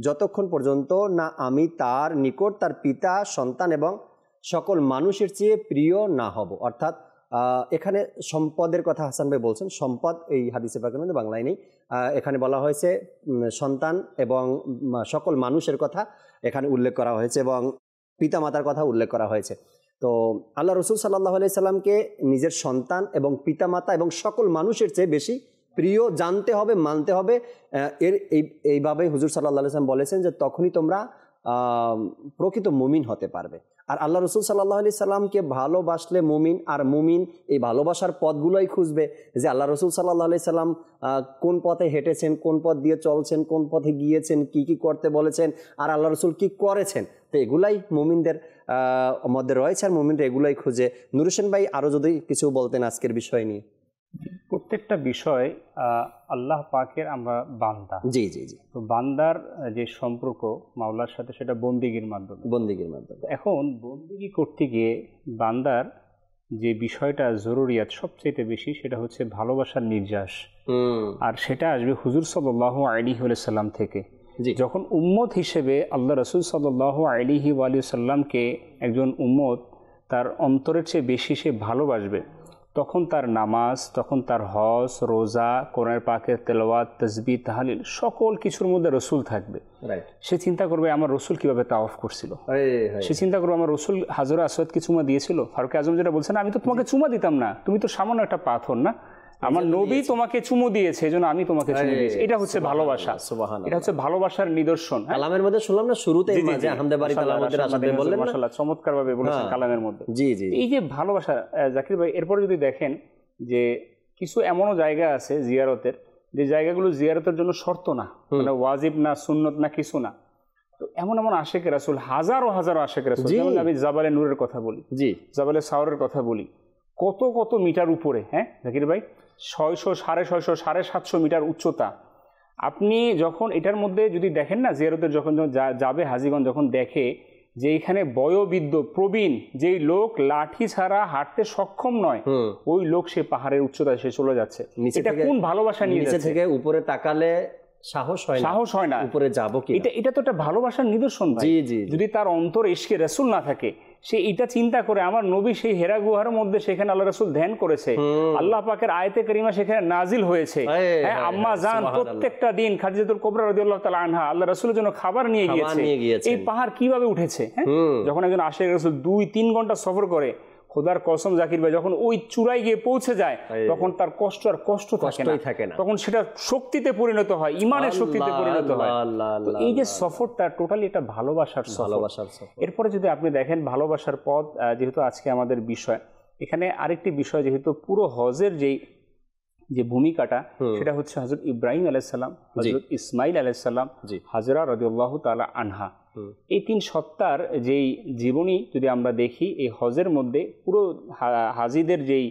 যতক্ষণ পর্যন্ত না আমি তার নিকট তার পিতা সন্তান এবং সকল মানুষের চেয়ে প্রিয় না হব। অর্থাৎ এখানে সম্পদের কথা হাসান ভাই বলছেন, সম্পদ এই হাদিসে পাকের মধ্যে বাংলায় নেই, এখানে বলা হয়েছে সন্তান এবং সকল মানুষের কথা এখানে উল্লেখ করা হয়েছে এবং পিতামাতার কথা উল্লেখ করা হয়েছে। তো আল্লাহ রসুল সাল্লাল্লাহু আলাইহি সাল্লামকে নিজের সন্তান এবং পিতামাতা এবং সকল মানুষের চেয়ে বেশি প্রিয় জানতে হবে, মানতে হবে। এইভাবেই হুজুর সাল্লাল্লাহু আলাইহি সাল্লাম বলেছেন যে তখনই তোমরা প্রকৃত মুমিন হতে পারবে। আর আল্লাহ রসুল সাল্লাহ আলি সাল্লামকে ভালোবাসলে মুমিন, আর মুমিন এই ভালোবাসার পথগুলোই খুঁজবে যে আল্লাহ রসুল সাল্লাহ আলি সাল্লাম কোন পথে হেঁটেছেন, কোন পথ দিয়ে চলছেন, কোন পথে গিয়েছেন, কি কি করতে বলেছেন, আর আল্লাহ রসুল কি করেছেন। তো এগুলাই মুমিনদের মধ্যে রয়েছে, আর মুমিনরা এগুলাই খুঁজে। নুর হোসেন ভাই আরও যদি কিছু বলতেন আজকের বিষয় নিয়ে। প্রত্যেকটা বিষয় আল্লাহ পাকের আমরা বান্দা, জি জি জি, তো বান্দার যে সম্পর্ক মাওলার সাথে সেটা বন্দিগির মাধ্যমে, এখন বন্দিগি করতে গিয়ে বান্দার যে বিষয়টা জরুরিয়াত সবচেয়ে বেশি সেটা হচ্ছে ভালোবাসার নির্যাস, আর সেটা আসবে হুজুর সাল্লাল্লাহু আলাইহি ওয়াসাল্লাম থেকে। যখন উম্মত হিসেবে আল্লাহ রসুল সাল্লাল্লাহু আলাইহি ওয়াসাল্লামকে একজন উম্মত তার অন্তরের চেয়ে বেশি সে ভালোবাসবে, তখন তার নামাজ, তখন তার হজ, রোজা, কোরআন পাকের তেলাওয়াত, তাসবিহ, তাহলিল সকল কিছুর মধ্যে রসুল থাকবে। সে চিন্তা করবে আমার রসুল কিভাবে তাওয়াফ করছিল, সে চিন্তা করবে আমার রসুল হাজরে আসওয়াদকে চুমা দিয়েছিল। ফারুক আজম যেটা বলছেন, আমি তো তোমাকে চুমা দিতাম না, তুমি তো সামান্য একটা পাথর না, আমার নবী তোমাকে চুমু দিয়েছে, এজন্য আমি তোমাকে চুমু দিয়েছি। এটা হচ্ছে ভালোবাসা, এটা হচ্ছে ভালোবাসার নিদর্শন। কালামের মধ্যে শুনলাম না শুরুতেই মাঝে আহমদে বাড়ি তালামতের আসাদে বললেন, মাশাআল্লাহ চমৎকারভাবে বলেছেন কালামের মধ্যে। জি জি, এই যে ভালোবাসা জাকির ভাই, এরপরে যদি দেখেন যে কিছু এমনও জায়গা আছে জিয়ারতের, যে জায়গাগুলো জিয়ারতের জন্য শর্ত না, মানে ওয়াজিব না, সুন্নত না, কিছু না। তো এমন এমন আশেকের রাসূল, হাজারো হাজারো আশেকের রাসূল, যেমন আমি জাবালে নূরের কথা বলি, জি জাবালে সাওরের কথা বলি, কত কত মিটার উপরে, হ্যাঁ জাকির ভাই, 600, 650, 750 মিটার উচ্চতা। আপনি যখন এটার মধ্যে যদি দেখেন না, জিয়ারতের যখন যাবে হাজিগণ, যখন দেখে যে এখানে বয়োবৃদ্ধ প্রবীণ যেই লোক লাঠি ছাড়া হাঁটতে সক্ষম নয়, ওই লোক সে পাহাড়ের উচ্চতায় সে চলে যাচ্ছে। এটা কোন ভালোবাসা নিয়ে যাচ্ছে? নিচে থেকে উপরে তাকালে সাহস হয় না উপরে যাবো কি। এটা তো একটা ভালোবাসার নিদর্শন ভাই। যদি তার অন্তর ইশকে রাসূল না থাকে, সে এটা চিন্তা করে আমার নবী সেই হেরা গুহার মধ্যে সেখানে আল্লাহ রাসূল ধ্যান করেছে, আল্লাহ পাকের আয়াতে কারিমা সেখানে নাজিল হয়েছে, হ্যাঁ আম্মা জান প্রত্যেকটা দিন খাদিজাতুল কুবরা রাদিয়াল্লাহু তাআলা আনহা আল্লাহ রাসূলের জন্য খাবার নিয়ে গিয়েছে। এই পাহাড় কিভাবে উঠেছে, হ্যাঁ যখন একজন আশিক রাসূল 2-3 ঘন্টা সফর করে, খোদার কসম জাকির ভাই, যখন ওই চূড়ায় গিয়ে পৌঁছে যায়, তখন তার কষ্ট আর কষ্ট থাকে না, তখন সেটা শক্তিতে পরিণত হয়, ইমানের শক্তিতে পরিণত হয়। এই যে সফরটা টোটালি একটা ভালোবাসার সফর। এরপরে যদি আপনি দেখেন ভালোবাসার পথ, যেহেতু আজকে আমাদের বিষয়, এখানে আরেকটি বিষয়, যেহেতু পুরো হজের যে ভূমিকাটা, সেটা হচ্ছে হযরত ইব্রাহিম আলাইহিস সালাম, হযরত ইসমাইল আলাইহিস সালাম, হাজরা রাদিয়াল্লাহু তাআলা আনহা, এই 3 সত্তার যেই জীবনী যদি আমরা দেখি, এই হজের মধ্যে পুরো হাজিদের যেই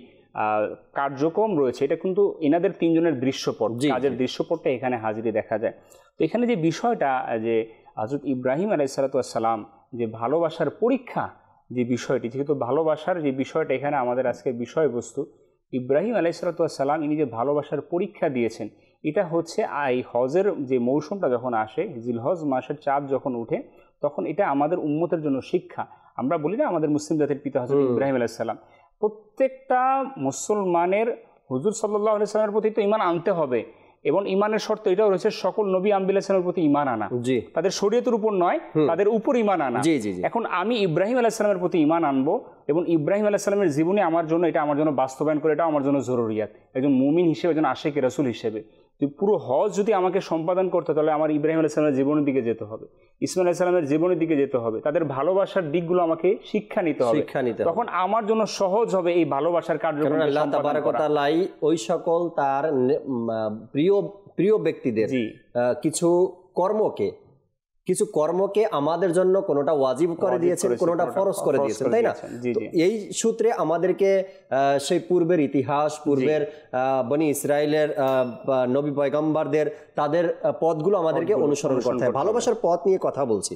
কার্যক্রম রয়েছে, এটা কিন্তু এনাদের 3 জনের দৃশ্যপট, কাজের দৃশ্যপটটা এখানে হাজিরে দেখা যায়। তো এখানে যে বিষয়টা, যে হযরত ইব্রাহিম আলাইহিস সালাম যে ভালোবাসার পরীক্ষা যে বিষয়টি, যেহেতু ভালোবাসার যে বিষয়টা এখানে আমাদের আজকের বিষয়বস্তু, ইব্রাহিম আলাইহিস সালাম ইনি যে ভালোবাসার পরীক্ষা দিয়েছেন, এটা হচ্ছে এই হজের যে মৌসুমটা যখন আসে, জিলহজ মাসের চাঁদ যখন উঠে, তখন এটা আমাদের উম্মতের জন্য শিক্ষা। আমরা বলি না আমাদের মুসলিম জাতির পিতা হযরত ইব্রাহিম আলাইহিস সালাম, প্রত্যেকটা মুসলমানের হুজুর সাল্লাল্লাহু আলাইহি সাল্লামের প্রতি তো ঈমান আনতে হবে, এবং ঈমানের শর্ত এটাও রয়েছে সকল নবী আম্বিয়া আলাইহিস সালামের প্রতি ঈমান আনা, তাদের শরীয়তের উপর নয়, তাদের উপর ঈমান আনা। এখন আমি ইব্রাহিম আলাইহিস সালামের প্রতি ঈমান আনবো, এবং ইব্রাহিম আলাইহিস সালামের জীবনী আমার জন্য, এটা আমার জন্য বাস্তবায়ন করে, এটা আমার জন্য জরুরিয়াত, একজন মুমিন হিসেবে, একজন আশিক রাসূল হিসেবে। পুরো হজ যদি আমাকে সম্পাদন করতে, তাহলে আমার ইব্রাহিম আলাইহিস সালামের জীবনের দিকে যেতে হবে, ইসমাইল আলাইহিস সালামের জীবনের দিকে যেতে হবে, তাদের ভালোবাসার দিকগুলো আমাকে শিক্ষা নিতে হবে, তখন আমার জন্য সহজ হবে এই ভালোবাসার কার্যক্রম। আল্লাহ তাবারাক ওয়া তাআলা ওই সকল তার প্রিয় ব্যক্তিদের কিছু কর্মকে আমাদের জন্য কোনোটা ওয়াজিব করে দিয়েছেন, কোনোটা ফরজ করে দিয়েছেন, তাই না? এই সূত্রে আমাদেরকে সেই পূর্বের ইতিহাস, পূর্বের বনি ইসরায়েলের নবী পয়গম্বরদের তাদের পথগুলো আমাদেরকে অনুসরণ করতে হয়। ভালোবাসার পথ নিয়ে কথা বলছি।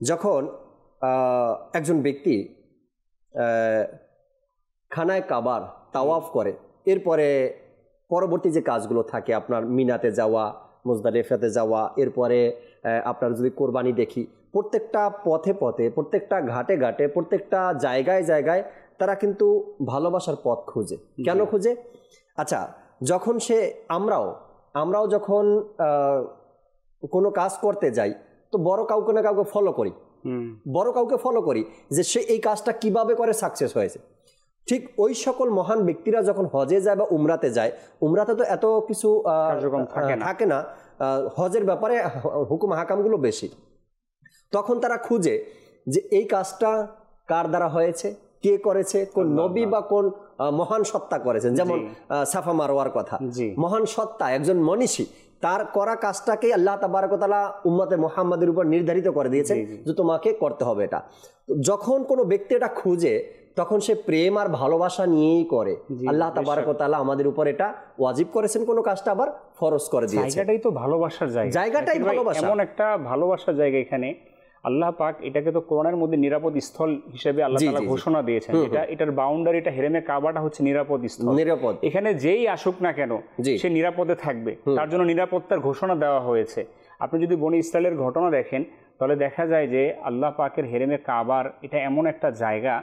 যখন একজন ব্যক্তি খানায় কাবার তাওয়াফ করে, এরপরে পরবর্তী যে কাজগুলো থাকে, আপনার মিনাতে যাওয়া, মুজদালিফাতে যাওয়া, এরপরে আপনার যদি কোরবানি দেখি, প্রত্যেকটা পথে পথে, প্রত্যেকটা ঘাটে ঘাটে, প্রত্যেকটা জায়গায় জায়গায় তারা কিন্তু ভালোবাসার পথ খুঁজে। কেন খুঁজে? আচ্ছা, যখন আমরাও যখন কোনো কাজ করতে যাই, তো বড় কাউকে না কাউকে ফলো করি যে সে এই কাজটা কিভাবে করে সাকসেস হয়েছে। ঠিক ওই সকল মহান ব্যক্তিরা যখন হজে যায় বা উমরাতে যায়, উমরাতে তো এত কিছু থাকে না, হজের ব্যাপারে হুকুম হাকামগুলো বেশি। তখন তারা খুঁজে যে এই কাজটা কার দ্বারা হয়েছে, কে করেছে, কোন নবী বা কোন মহান সত্তা করেছেন। যেমন সাফা মারওয়ার কথা, মহান সত্তা একজন মনীষী, তার করা কাজটাকে আল্লাহ তাবারক ওয়া তাআলা উম্মতে মুহাম্মাদের উপর নির্ধারিত করে দিয়েছেন যে তোমাকে করতে হবে এটা। যখন কোনো ব্যক্তি এটা খুঁজে তখন সে প্রেম আর ভালোবাসা নিয়েই করে। আল্লাহ তাবারক ওয়া তাআলা আমাদের উপর এটা ওয়াজিব করেছেন, কোনো কাজটা আবার ফরজ করে দিয়েছেন। জায়গাটাই তো ভালোবাসার জায়গা, জায়গাটাই ভালোবাসা, এমন একটা ভালোবাসার জায়গা এখানে। আল্লাহ পাক এটাকে তো কোরআনের মধ্যে নিরাপদ স্থল হিসেবে আল্লাহ তাআলা ঘোষণা দিয়েছেন। এটার বাউন্ডারি, এটা হেরেমে কাবাটা হচ্ছে নিরাপদ স্থল, নিরাপদ। এখানে যেই আসুক না কেন সে নিরাপদে থাকবে, তার জন্য নিরাপত্তার ঘোষণা দেওয়া হয়েছে। আপনি যদি বনি ইসরায়েলের ঘটনা দেখেন তাহলে দেখা যায় যে আল্লাহ পাকের হেরেমে কাবার এটা এমন একটা জায়গা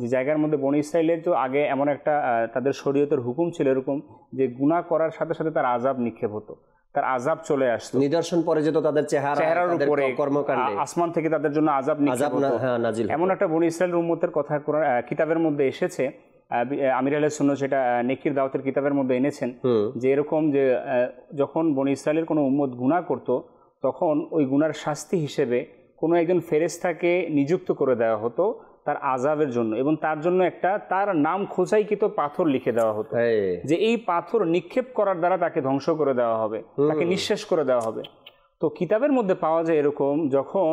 যে জায়গার মধ্যে বনি ইসরায়েলের তো আগে এমন একটা তাদের শরীয়তের হুকুম ছিল এরকম যে গুনাহ করার সাথে সাথে তার আযাব নিক্ষেপ হতো, তার আযাব চলে আসতো, নিদর্শন পড়ে যেত তাদের চেহারার উপরে, কর্মকাণ্ডে, আসমান থেকে তাদের জন্য আযাব নিক্ষেপ হতো। এমন একটা বনি ইসরায়েলের উম্মতের কথা কিতাবের মধ্যে এসেছে। আমির আহলে সুন্নাহ সেটা নেকির দাওয়াতের কিতাবের মধ্যে এনেছেন যে এরকম যে যখন বনি ইসরায়েলের কোনো উম্মত গুনাহ করত তখন ওই গুনার শাস্তি হিসেবে কোনো একজন ফেরেশতাকে নিযুক্ত করে দেওয়া হতো তার আযাবের জন্য, এবং তার জন্য একটা তার নাম খোঁচাইকৃত পাথর লিখে দেওয়া হতো যে এই পাথর নিক্ষেপ করার দ্বারা তাকে ধ্বংস করে দেওয়া হবে, তাকে নিঃশেষ করে দেওয়া হবে। তো কিতাবের মধ্যে পাওয়া যায় এরকম, যখন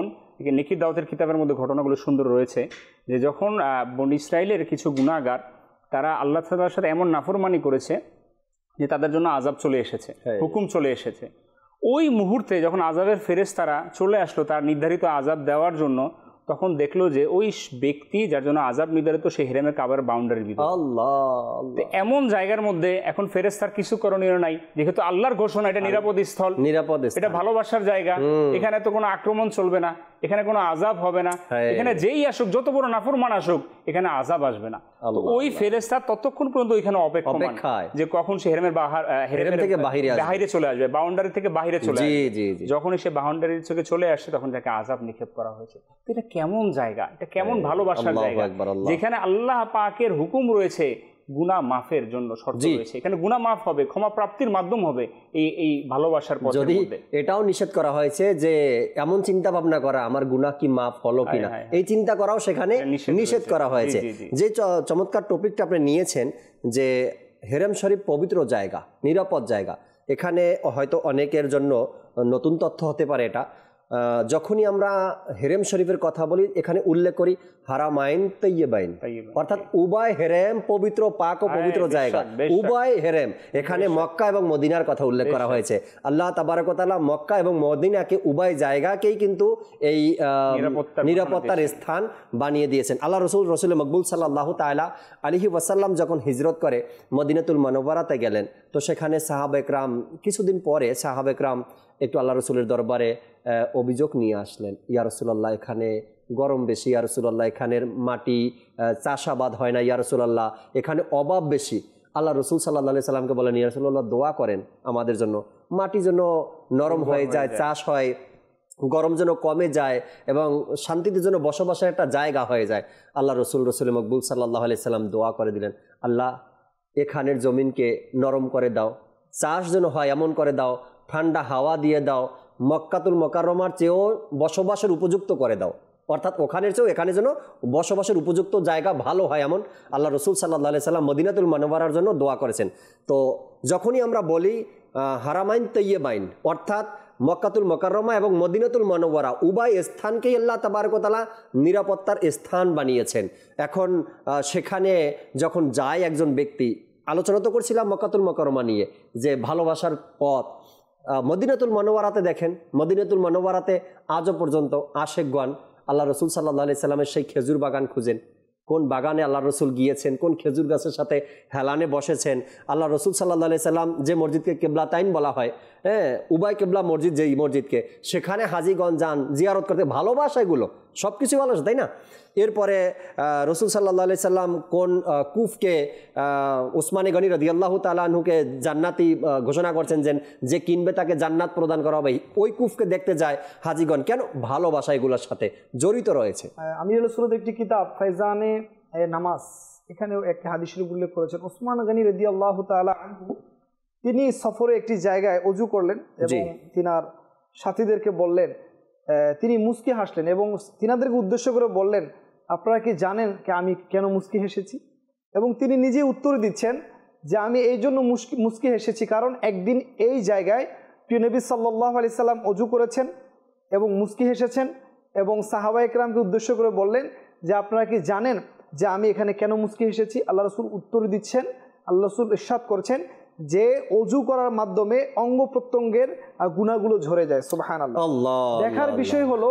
নেকির দাওয়াতের কিতাবের মধ্যে ঘটনাগুলো সুন্দর রয়েছে যে যখন বনি ইসরায়েলের কিছু গুনাহগার তারা আল্লাহ তাআলার সাথে এমন নাফরমানি করেছে যে তাদের জন্য আযাব চলে এসেছে, হুকুম চলে এসেছে, ওই মুহূর্তে যখন আযাবের ফেরেশতারা চলে আসলো তার নির্ধারিত আযাব দেওয়ার জন্য, তখন দেখলো যে ওই ব্যক্তি যার জন্য আযাব নির্ধারিত সেই হেরেমে কাবার বাউন্ডারির ভিতরে। এমন জায়গার মধ্যে এখন ফেরেশতার কিছু করণীয় নাই, যেহেতু আল্লাহর ঘোষণা এটা নিরাপদ স্থল, এটা ভালোবাসার জায়গা, এখানে তো কোনো আক্রমণ চলবে না, এখানে কোনো আযাব হবে না, এখানে যেই আসুক যত বড় নাফরমান আসুক এখানে আযাব আসবে না। ওই ফেরেশতা ততক্ষণ পর্যন্ত ওইখানে অপেক্ষমান যে কখন সে হেরেমের হেরেম থেকে বাহিরে চলে আসবে, বাউন্ডারি থেকে বাহিরে চলে আসবে। যখন সে বাউন্ডারি থেকে চলে আসছে তখন তাকে আযাব নিক্ষেপ করা হয়েছে। এটা কেমন জায়গা, এটা কেমন ভালোবাসার জায়গা যেখানে আল্লাহ পাকের হুকুম রয়েছে গুনাহ মাফের জন্য শর্ত রয়েছে, এখানে গুনাহ মাফ হবে, ক্ষমা প্রাপ্তির মাধ্যম হবে এই ভালোবাসার পথের মধ্যে। এটাও নিষেধ করা হয়েছে যে এমন চিন্তা ভাবনা করা আমার গুনাহ কি মাফ হলো কিনা, এই চিন্তা করাও সেখানে নিষেধ করা হয়েছে। যে চমৎকার টপিকটা আপনি নিয়েছেন যে হেরেম শরীফ পবিত্র জায়গা, নিরাপদ জায়গা, এখানে হয়তো অনেকের জন্য নতুন তথ্য হতে পারে এটা। যখনই আমরা হেরেম শরীফের কথা বলি এখানে উল্লেখ করি হারামাইন তাইয়্যিবাইন, অর্থাৎ উভয় হেরেম পবিত্র, পাক ও পবিত্র জায়গা, উভয় হেরেম। এখানে মক্কা এবং মদিনার কথা উল্লেখ করা হয়েছে। আল্লাহ তাবারক ওয়া তাআলা মক্কা এবং মদিনাকে উভয় জায়গাকেই কিন্তু এই নিরাপত্তার স্থান বানিয়ে দিয়েছেন। আল্লাহ রসুল মকবুল সাল্লাল্লাহু তাআলা আলাইহি ওয়াসাল্লাম যখন হিজরত করে মদিনাতুল মুনাওয়ারাতে গেলেন, তো সেখানে সাহাবা একরাম কিছুদিন পরে সাহাবা একরাম একটু আল্লাহ রসুলের দরবারে অভিযোগ নিয়ে আসলেন, ইয়া রাসূলুল্লাহ এখানে গরম বেশি, ইয়া রাসূলুল্লাহ এখানের মাটি চাষাবাদ হয় না, ইয়া রাসূলুল্লাহ এখানে অভাব বেশি। আল্লাহ রসুল সাল্লাল্লাহু আলাইহি সাল্লামকে বলেন, ইয়া রাসূলুল্লাহ দোয়া করেন আমাদের জন্য, মাটি যেন নরম হয়ে যায়, চাষ হয়, গরম যেন কমে যায় এবং শান্তিতে যেন বসবাসের একটা জায়গা হয়ে যায়। আল্লাহ রসুল মকবুল সাল্লাল্লাহু আলাইহি সাল্লাম দোয়া করে দিলেন, আল্লাহ এখানের জমিনকে নরম করে দাও, চাষ যেন হয় এমন করে দাও, ঠান্ডা হাওয়া দিয়ে দাও, মক্কাতুল মুকাররমার চেয়েও বসবাসের উপযুক্ত করে দাও, অর্থাৎ ওখানের চেয়েও এখানে যেন বসবাসের উপযুক্ত জায়গা ভালো হয় এমন আল্লাহ রসুল সাল্লাল্লাহু আলাইহি সাল্লাম মদিনাতুল মুনাওয়ারার জন্য দোয়া করেছেন। তো যখনই আমরা বলি হারামাইন তাইয়্যিবাইন, অর্থাৎ মক্কাতুল মুকাররমা এবং মদিনাতুল মুনাওয়ারা উভয় স্থানকেই আল্লাহ তাবারক ওয়া তাআলা নিরাপত্তার স্থান বানিয়েছেন। এখন সেখানে যখন যায় একজন ব্যক্তি, আলোচনা তো করছিলাম মক্কাতুল মুকাররমা নিয়ে যে ভালোবাসার পথ, মদিনাতুল মুনাওয়ারাতে দেখেন, মদিনাতুল মুনাওয়ারাতে আজও পর্যন্ত আশেকগণ আল্লাহ রসুল সাল্লাল্লাহু আলাইহি সাল্লামের সেই খেজুর বাগান খুঁজেন, কোন বাগানে আল্লাহ রসুল গিয়েছেন, কোন খেজুর গাছের সাথে হেলানে বসেছেন। আল্লাহ রসুল সাল্লাল্লাহু আলাইহি সাল্লাম যে মসজিদকে কিবলাতাইন বলা হয়, উভয় কিবলা মসজিদ, যেই মসজিদকে, সেখানে হাজিগণ যান জিয়ারত করতে, ভালোবাসা এগুলো সব কিছু ভালোবাসা, তাই না? এরপরে রসুল সাল্লাল্লাহু আলাইহি সাল্লাম কোন কুফকে উসমানে গনি রাদিয়াল্লাহু তাআলা আনহুকে জান্নাতি ঘোষণা করছেন যে কিনবে তাকে জান্নাত প্রদান করা হবে, ওই কুফকে দেখতে যায় হাজিগণ। কেন? ভালোবাসা এগুলোর সাথে জড়িত রয়েছে। আমিরুল সুরুদ একটি কিতাব ফাইজানে নামাজ, এখানেও একটি হাদিসের উল্লেখ করেছেন উসমান গনি রাদিয়াল্লাহু তাআলা আনহু, তিনি সফরে একটি জায়গায় ওযু করলেন এবং তিনার সাথীদেরকে বললেন তিনি মুচকি হাসলেন এবং তিনাদেরকে উদ্দেশ্য করে বললেন, আপনারা কি জানেন আমি কেন মুচকি হেসেছি? এবং তিনি নিজে উত্তর দিচ্ছেন যে আমি এই জন্য মুচকি হেসেছি কারণ একদিন এই জায়গায় প্রিয় নবী সাল্লাল্লাহু আলাইহি সাল্লাম অজু করেছেন এবং মুচকি হেসেছেন এবং সাহাবা একরামকে উদ্দেশ্য করে বললেন যে আপনারা কি জানেন যে আমি এখানে কেন মুচকি হেসেছি? আল্লাহ রাসূল উত্তর দিচ্ছেন, আল্লাহ রাসূল ইরশাদ করছেন যে অজু করার মাধ্যমে অঙ্গ প্রত্যঙ্গের গুনাহগুলো ঝরে যায়। সুবহানাল্লাহ। দেখার বিষয় হলো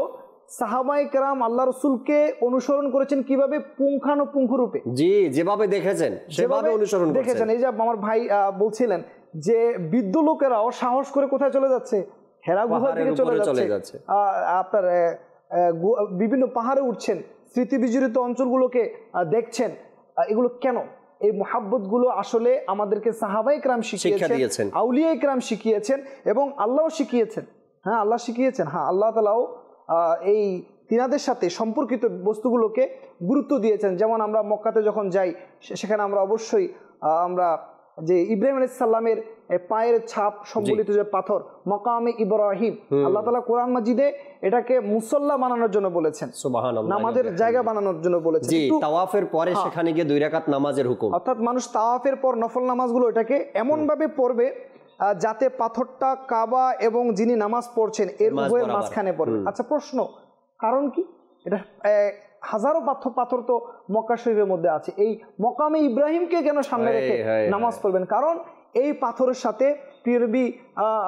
সাহাবায়ে কেরাম আল্লাহ রাসূলকে অনুসরণ করেছেন কিভাবে? পুঙ্খানুপুঙ্খ রূপে। জি, যেভাবে দেখেছেন সেভাবে অনুসরণ দেখেছেন। এই যে আমার ভাই বলছিলেন যে বৃদ্ধ লোকেরাও সাহস করে কোথায় চলে যাচ্ছে? হেরা গুহার দিকে চলে যাচ্ছে। আপনার বিভিন্ন পাহাড়ে উঠছেন, স্মৃতি বিজড়িত অঞ্চলগুলোকে দেখছেন। এগুলো কেন? এই মুহাব্বতগুলো আসলে আমাদেরকে সাহাবায়ে কেরাম শিখিয়েছেন, আউলিয়ায়ে কেরাম শিখিয়েছেন এবং আল্লাহও শিখিয়েছেন। হ্যাঁ, আল্লাহ শিখিয়েছেন। হ্যাঁ, আল্লাহ তাআলাও এই তিনাদের সাথে সম্পর্কিত বস্তুগুলোকে গুরুত্ব দিয়েছেন। যেমন আমরা মক্কাতে যখন যাই সেখানে আমরা অবশ্যই আমরা যে ইব্রাহিম আলাইহিস সালামের পায়ের ছাপ সম্বলিত যে পাথর মাকামে ইব্রাহিম, আল্লাহ তাআলা কোরআন মাজিদে এটাকে মুসল্লা বানানোর জন্য বলেছেন, সুবহানাল্লাহ, নামাজের জায়গা বানানোর জন্য বলেছেন। জি, তাওয়াফের পরে সেখানে গিয়ে 2 রাকাত নামাজের হুকুম, অর্থাৎ মানুষ তাওয়াফের পর নফল নামাজগুলো এটাকে এমন ভাবে পড়বে যাতে পাথরটা কাবা এবং যিনি নামাজ পড়ছেন এর উভয়ের মাঝখানে পড়বে। আচ্ছা, প্রশ্ন, কারণ কি? এটা হাজারো পাথর তো মক্কা শরীফের মধ্যে আছে, এই মকামে ইব্রাহিমকে কেন সামনে রেখে নামাজ পড়বেন? কারণ এই পাথরের সাথে প্রিয় নবী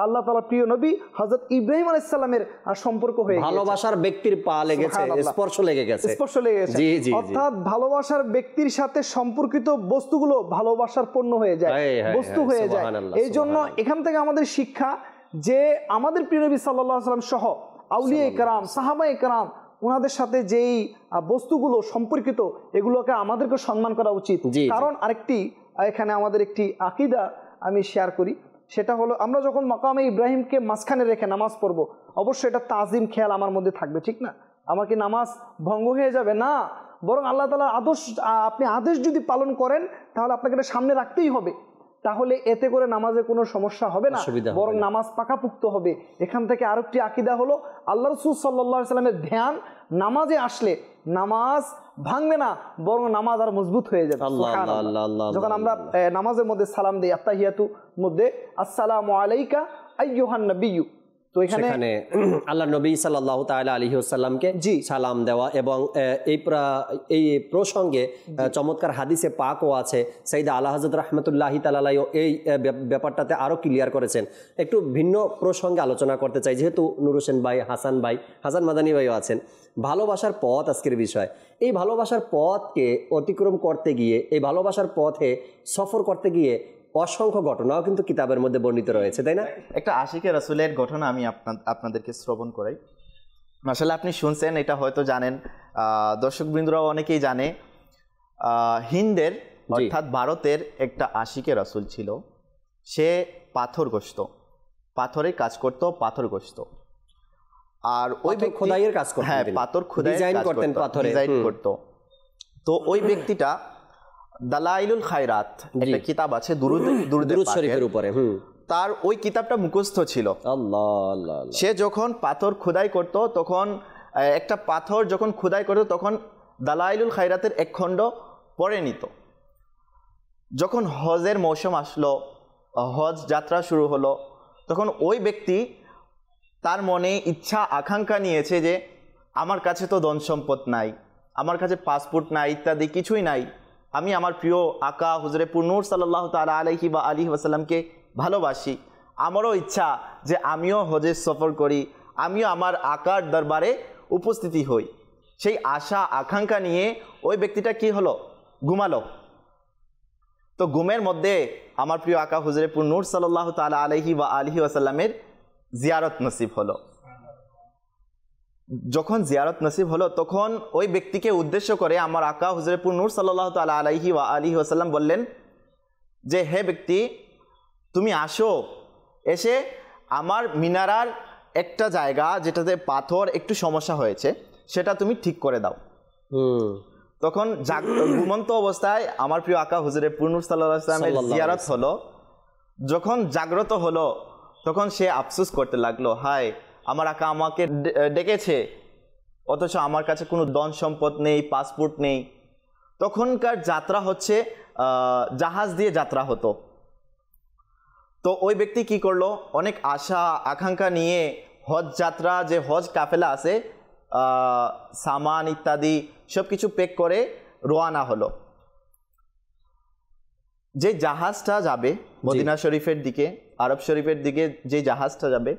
আল্লাহ তাআলা প্রিয় নবী হযরত ইব্রাহিম আলাইহিস সালামের সম্পর্ক হয়ে গেছে। ভালোবাসার ব্যক্তির পা লেগেছে, স্পর্শ লেগে গেছে। জি জি, অর্থাৎ ভালোবাসার ব্যক্তির সাথে সম্পর্কিত বস্তুগুলো ভালোবাসার পণ্য হয়ে যায়, বস্তু হয়ে যায়। এই জন্য এখান থেকে আমাদের শিক্ষা যে আমাদের প্রিয় নবী সাল্লাল্লাহু আলাইহি ওয়াসাল্লাম সহ আউলিয়ায়ে কেরাম, সাহাবায়ে কেরাম, ওনাদের সাথে যেই বস্তুগুলো সম্পর্কিত এগুলোকে আমাদেরকে সম্মান করা উচিত। কারণ আরেকটি এখানে আমাদের একটি আকীদা আমি শেয়ার করি, সেটা হলো আমরা যখন মাকামে ইব্রাহিমকে মাঝখানে রেখে নামাজ পড়ব, অবশ্যই এটা তাজিম খেয়াল আমার মধ্যে থাকবে, ঠিক না? আমার কি নামাজ ভঙ্গ হয়ে যাবে? না, বরং আল্লাহ তাআলার আপনি আদেশ যদি পালন করেন তাহলে আপনাকে এটা সামনে রাখতেই হবে। তাহলে এতে করে নামাজে কোনো সমস্যা হবে না, বরং নামাজ পাকাপুক্ত হবে। এখান থেকে আরেকটি আকীদা হলো আল্লাহ রাসূল সাল্লাল্লাহু আলাইহি ওয়াসাল্লামের ধ্যান নামাজে আসলে নামাজ ভাঙবে না, বরং নামাজ আর মজবুত হয়ে যাবে। যখন আমরা নামাজের মধ্যে সালাম দিই, আত্তাহিয়াতু মধ্যে আসসালামু আলাইকা আইয়ুহান নবিয়্যু, তো এখানে আল্লাহ নবী সাল্লাল্লাহু তাআলা আলাইহি ওয়াসাল্লামকে সালাম দেওয়া এবং এই প্রসঙ্গে চমৎকার হাদিসে পাকও আছে। সাইয়েদা আলা হযরত রাহমাতুল্লাহি তাআলা আলাইহি এই ব্যাপারটাতে আরো ক্লিয়ার করেছেন। একটু ভিন্ন প্রসঙ্গে আলোচনা করতে চাই, যেহেতু নূর হোসেন ভাই, হাসান মাদানী ভাইও আছেন। ভালোবাসার পথ আজকের বিষয়। এই ভালোবাসার পথকে অতিক্রম করতে গিয়ে, এই ভালোবাসার পথে সফর করতে গিয়ে অসংখ্য ঘটনাও কিন্তু কিতাবের মধ্যে বর্ণিত রয়েছে, তাই না? একটা আশিকে রাসূলের ঘটনা আমি আপনাদেরকে শ্রবণ করাই। মাশাআল্লাহ, আপনি শুনছেন, এটা হয়তো জানেন, দর্শকবৃন্দরাও অনেকেই জানে। হিন্দের অর্থাৎ ভারতের একটা আশিকে রাসূল ছিল। সে পাথরগ্রস্ত, পাথরের কাজ করত, পাথরগ্রস্ত। আর ওই খোদাইয়ের কাজ করতেন, হ্যাঁ, পাথর খোদাই ডিজাইন করতেন, পাথরে ডিজাইন করত। তো ওই ব্যক্তিটা দালাইলুল খায়রাত একটা কিতাব আছে দুরূদ শরীফের উপরে, তার ওই কিতাবটা মুখস্থ ছিল। আল্লাহ আল্লাহ। সে যখন পাথর খোদাই করত, তখন একটা পাথর যখন খোদাই করত, তখন দালাইলুল খায়রাতের এক খণ্ড পড়ে নিত। যখন হজের মৌসুম আসলো, হজ যাত্রা শুরু হলো, তখন ওই ব্যক্তি তার মনে ইচ্ছা আকাঙ্ক্ষা নিয়েছে যে আমার কাছে তো ধন সম্পদ নাই, আমার কাছে পাসপোর্ট নাই, ইত্যাদি কিছুই নাই, আমি আমার প্রিয় আকা হুজুরে নূর সাল্লাল্লাহু তাআলা আলাইহি ওয়া আলিহি ওয়াসাল্লামকে ভালোবাসি, আমারও ইচ্ছা যে আমিও হজের সফর করি, আমিও আমার আকার দরবারে উপস্থিতি হই। সেই আশা আকাঙ্ক্ষা নিয়ে ওই ব্যক্তিটা কি হলো, ঘুমালো। তো ঘুমের মধ্যে আমার প্রিয় আকা হুজুরে নূর সাল্লাল্লাহু তাআলা আলাইহি ওয়া আলিহি ওয়াসাল্লামের জিয়ারত নসিব হলো। যখন জিয়ারত নসিব হলো, তখন ওই ব্যক্তিকে উদ্দেশ্য করে আমার আকা হুজুরে নূর সাল্লাল্লাহু তাআলা আলাইহি ওয়া আলিহি ওয়াসাল্লাম বললেন যে, হে ব্যক্তি, তুমি আসো, এসে আমার মিনারার একটা জায়গা যেটাতে পাথর একটু সমস্যা হয়েছে সেটা তুমি ঠিক করে দাও। তখন ঘুমন্ত অবস্থায় আমার প্রিয় আকা হুজুরে নূর সাল্লাল্লাহু আলাইহি ওয়াসাল্লামের জিয়ারত হলো। যখন জাগ্রত হলো, তখন সে আফসোস করতে লাগলো, হায় আমার আকা আমাকে ডেকেছে, অথচ আমার কাছে কোনো ধন সম্পদ নেই, পাসপোর্ট নেই। তখনকার যাত্রা হচ্ছে জাহাজ দিয়ে যাত্রা হতো। তো ওই ব্যক্তি কি করলো, অনেক আশা আকাঙ্ক্ষা নিয়ে হজ যাত্রা, যে হজ কাফেলা আছে, সামান ইত্যাদি সব কিছু প্যাক করে রওনা হলো। যে জাহাজটা যাবে মদিনা শরীফের দিকে, আরব শরীফের দিকে যে জাহাজটা যাবে,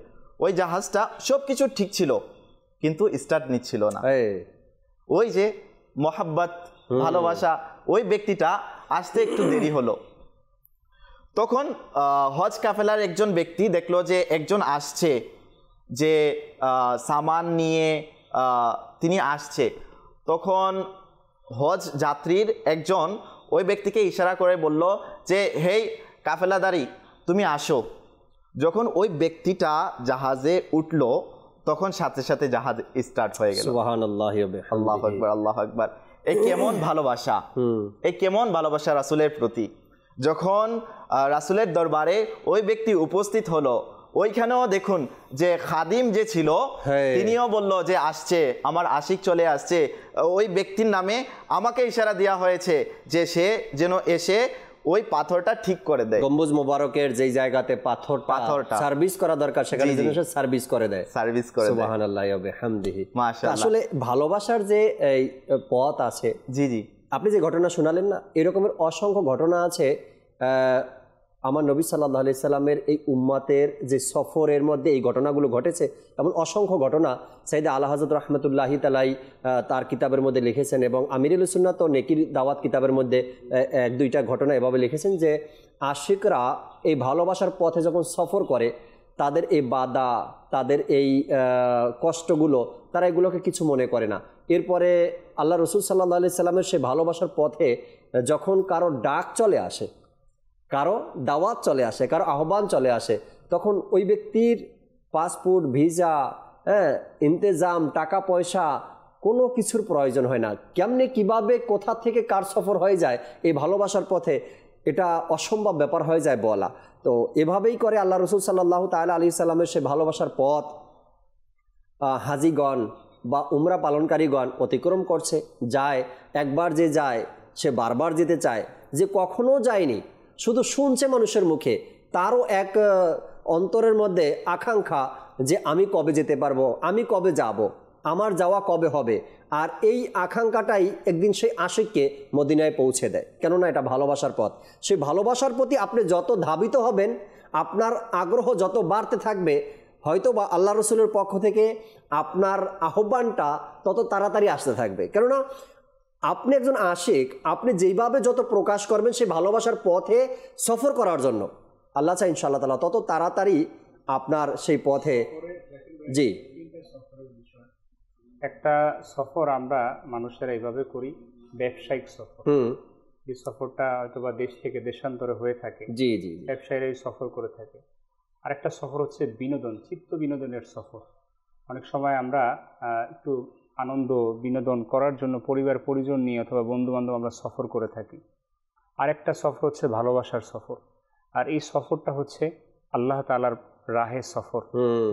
ওই জাহাজটা সব কিছু ঠিক ছিল, কিন্তু স্টার্ট নিচ্ছিল না। ওই যে মোহাব্বত, ভালোবাসা, ওই ব্যক্তিটা আসতে একটু দেরি হলো। তখন হজ কাফেলার একজন ব্যক্তি দেখলো যে একজন আসছে, যে সামান নিয়ে তিনি আসছে। তখন হজ যাত্রীর একজন ওই ব্যক্তিকে ইশারা করে বলল যে, হেই কাফেলাদারি, তুমি আসো। যখন ওই ব্যক্তিটা জাহাজে উঠলো, তখন সাথে সাথে জাহাজ স্টার্ট হয়ে গেল। সুবহানাল্লাহ, আল্লাহু আকবার, আল্লাহু আকবার। এই কেমন ভালোবাসা, এই কেমন ভালোবাসা রাসূলের প্রতি। যখন রাসূলের দরবারে ওই ব্যক্তি উপস্থিত হলো, ওইখানেও দেখুন যে খাদিম যে ছিল, তিনিও বলল যে আসছে, আমার আশিক চলে আসছে। ওই ব্যক্তির নামে আমাকে ইশারা দেওয়া হয়েছে যে সে যেন এসে ওই পাথরটা ঠিক করে দেয়। গম্বুজ মোবারকের যেই জায়গাতে পাথরটা সার্ভিস করা দরকার, সেখানে যেন সে সার্ভিস করে দেয়, সার্ভিস করে দেয়। সুবহানাল্লাহি ওয়া বিহামদিহি, মাশাআল্লাহ। আসলে ভালোবাসার যে এই পথ আছে, জি জি, আপনি যে ঘটনা শোনালেন না, এরকমের অসংখ্য ঘটনা আছে। আমার নবী সাল্লাল্লাহু আলাইহি সাল্লামের এই উম্মতের যে সফরের মধ্যে এই ঘটনাগুলো ঘটেছে, এমন অসংখ্য ঘটনা সাইয়েদে আলা হযরত রাহমাতুল্লাহি তাআলাই তার কিতাবের মধ্যে লিখেছেন, এবং আমিরুল সুন্নাত ও নেকির দাওয়াত কিতাবের মধ্যে এক দুইটা ঘটনা এভাবে লিখেছেন যে আশিকরা এই ভালোবাসার পথে যখন সফর করে, তাদের এই বাধা, তাদের এই কষ্টগুলো, তারা এগুলোকে কিছু মনে করে না। এরপরে আল্লাহ রসুল সাল্লাল্লাহু আলাইহি সাল্লামের সেই ভালোবাসার পথে যখন কারো ডাক চলে আসে, কারো দাওয়াত চলে আসে, কারো আহ্বান চলে আসে, তখন ওই ব্যক্তির পাসপোর্ট, ভিসা, ইন্তেজাম, টাকা পয়সা কোনো কিছুর প্রয়োজন হয় না। কেমনে, কিভাবে, কোথা থেকে কার সফর হয়ে যায় এই ভালোবাসার পথে, এটা অসম্ভব ব্যাপার হয়ে যায় বলা। তো এভাবেই করে আল্লাহ রসুল সাল্লাল্লাহু তাআলা আলাইহি সাল্লামের সে ভালোবাসার পথ হাজিগণ বা উমরা পালনকারীগণ অতিক্রম করছে, যায়। একবার যে যায় সে বারবার যেতে চায়, যে কখনো যায়নি শুধু শুনছে মানুষের মুখে, তারও এক অন্তরের মধ্যে আকাঙ্ক্ষা যে আমি কবে যেতে পারবো, আমি কবে যাব, আমার যাওয়া কবে হবে। আর এই আকাঙ্ক্ষাটাই একদিন সেই আশিককে মদিনায় পৌঁছে দেয়। কেননা এটা ভালোবাসার পথ। সেই ভালোবাসার প্রতি আপনি যত ধাবিত হবেন, আপনার আগ্রহ যত বাড়তে থাকবে, হয়তো বা আল্লাহ রসুলের পক্ষ থেকে আপনার আহ্বানটা তত তাড়াতাড়ি আসতে থাকবে। কেননা আপনি একজন আশিক, আপনি যেইভাবে যত প্রকাশ করবেন সেই ভালোবাসার পথে সফর করার জন্য, আল্লাহ চাই ইনশাআল্লাহ তাআলা তত তাড়াতাড়ি আপনার সেই পথে। জি, একটা সফর আমরা মানুষেরা এইভাবে করি, ব্যবসায়িক সফর। এই সফরটা হয়তো বা দেশ থেকে দেশান্তরে হয়ে থাকে। জি জি, ব্যবসায়ীরা এই সফর করে থাকে। আরেকটা সফর হচ্ছে বিনোদন, চিত্ত বিনোদনের সফর। অনেক সময় আমরা একটু আনন্দ বিনোদন করার জন্য পরিবার পরিজন নিয়ে অথবা বন্ধুবান্ধব আমরা সফর করে থাকি। আরেকটা সফর হচ্ছে ভালোবাসার সফর। আর এই সফরটা হচ্ছে আল্লাহ তাআলার রাহে সফর,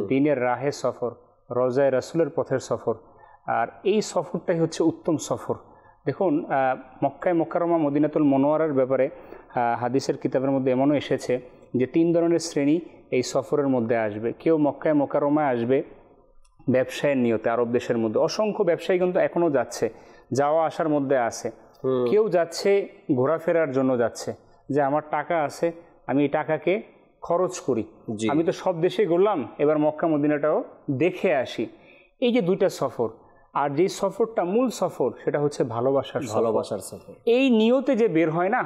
দ্বীনের রাহে সফর, রওজায়ে রাসূলের পথের সফর। আর এই সফরটাই হচ্ছে উত্তম সফর। দেখুন, মক্কায় মুকাররমা মদিনাতুল মুনাওয়ারার ব্যাপারে হাদিসের কিতাবের মধ্যে এমনও এসেছে যে 3 ধরনের শ্রেণী এই সফরের মধ্যে আসবে। কেউ মক্কায় মুকাররমায় আসবে ব্যবসায়ের নিয়তে, আরব দেশের মধ্যে অসংখ্য ব্যবসায়ী কিন্তু এখনও যাচ্ছে, যাওয়া আসার মধ্যে আছে। কেউ যাচ্ছে ঘোরাফেরার জন্য যাচ্ছে, যে আমার টাকা আছে, আমি এই টাকাকে খরচ করি, আমি তো সব দেশে ঘুরলাম, এবার মক্কা মদিনাটাও দেখে আসি। এই যে দুইটা সফর। আর যেই সফরটা মূল সফর, সেটা হচ্ছে ভালোবাসার সফর। এই নিয়তে যে বের হয় না,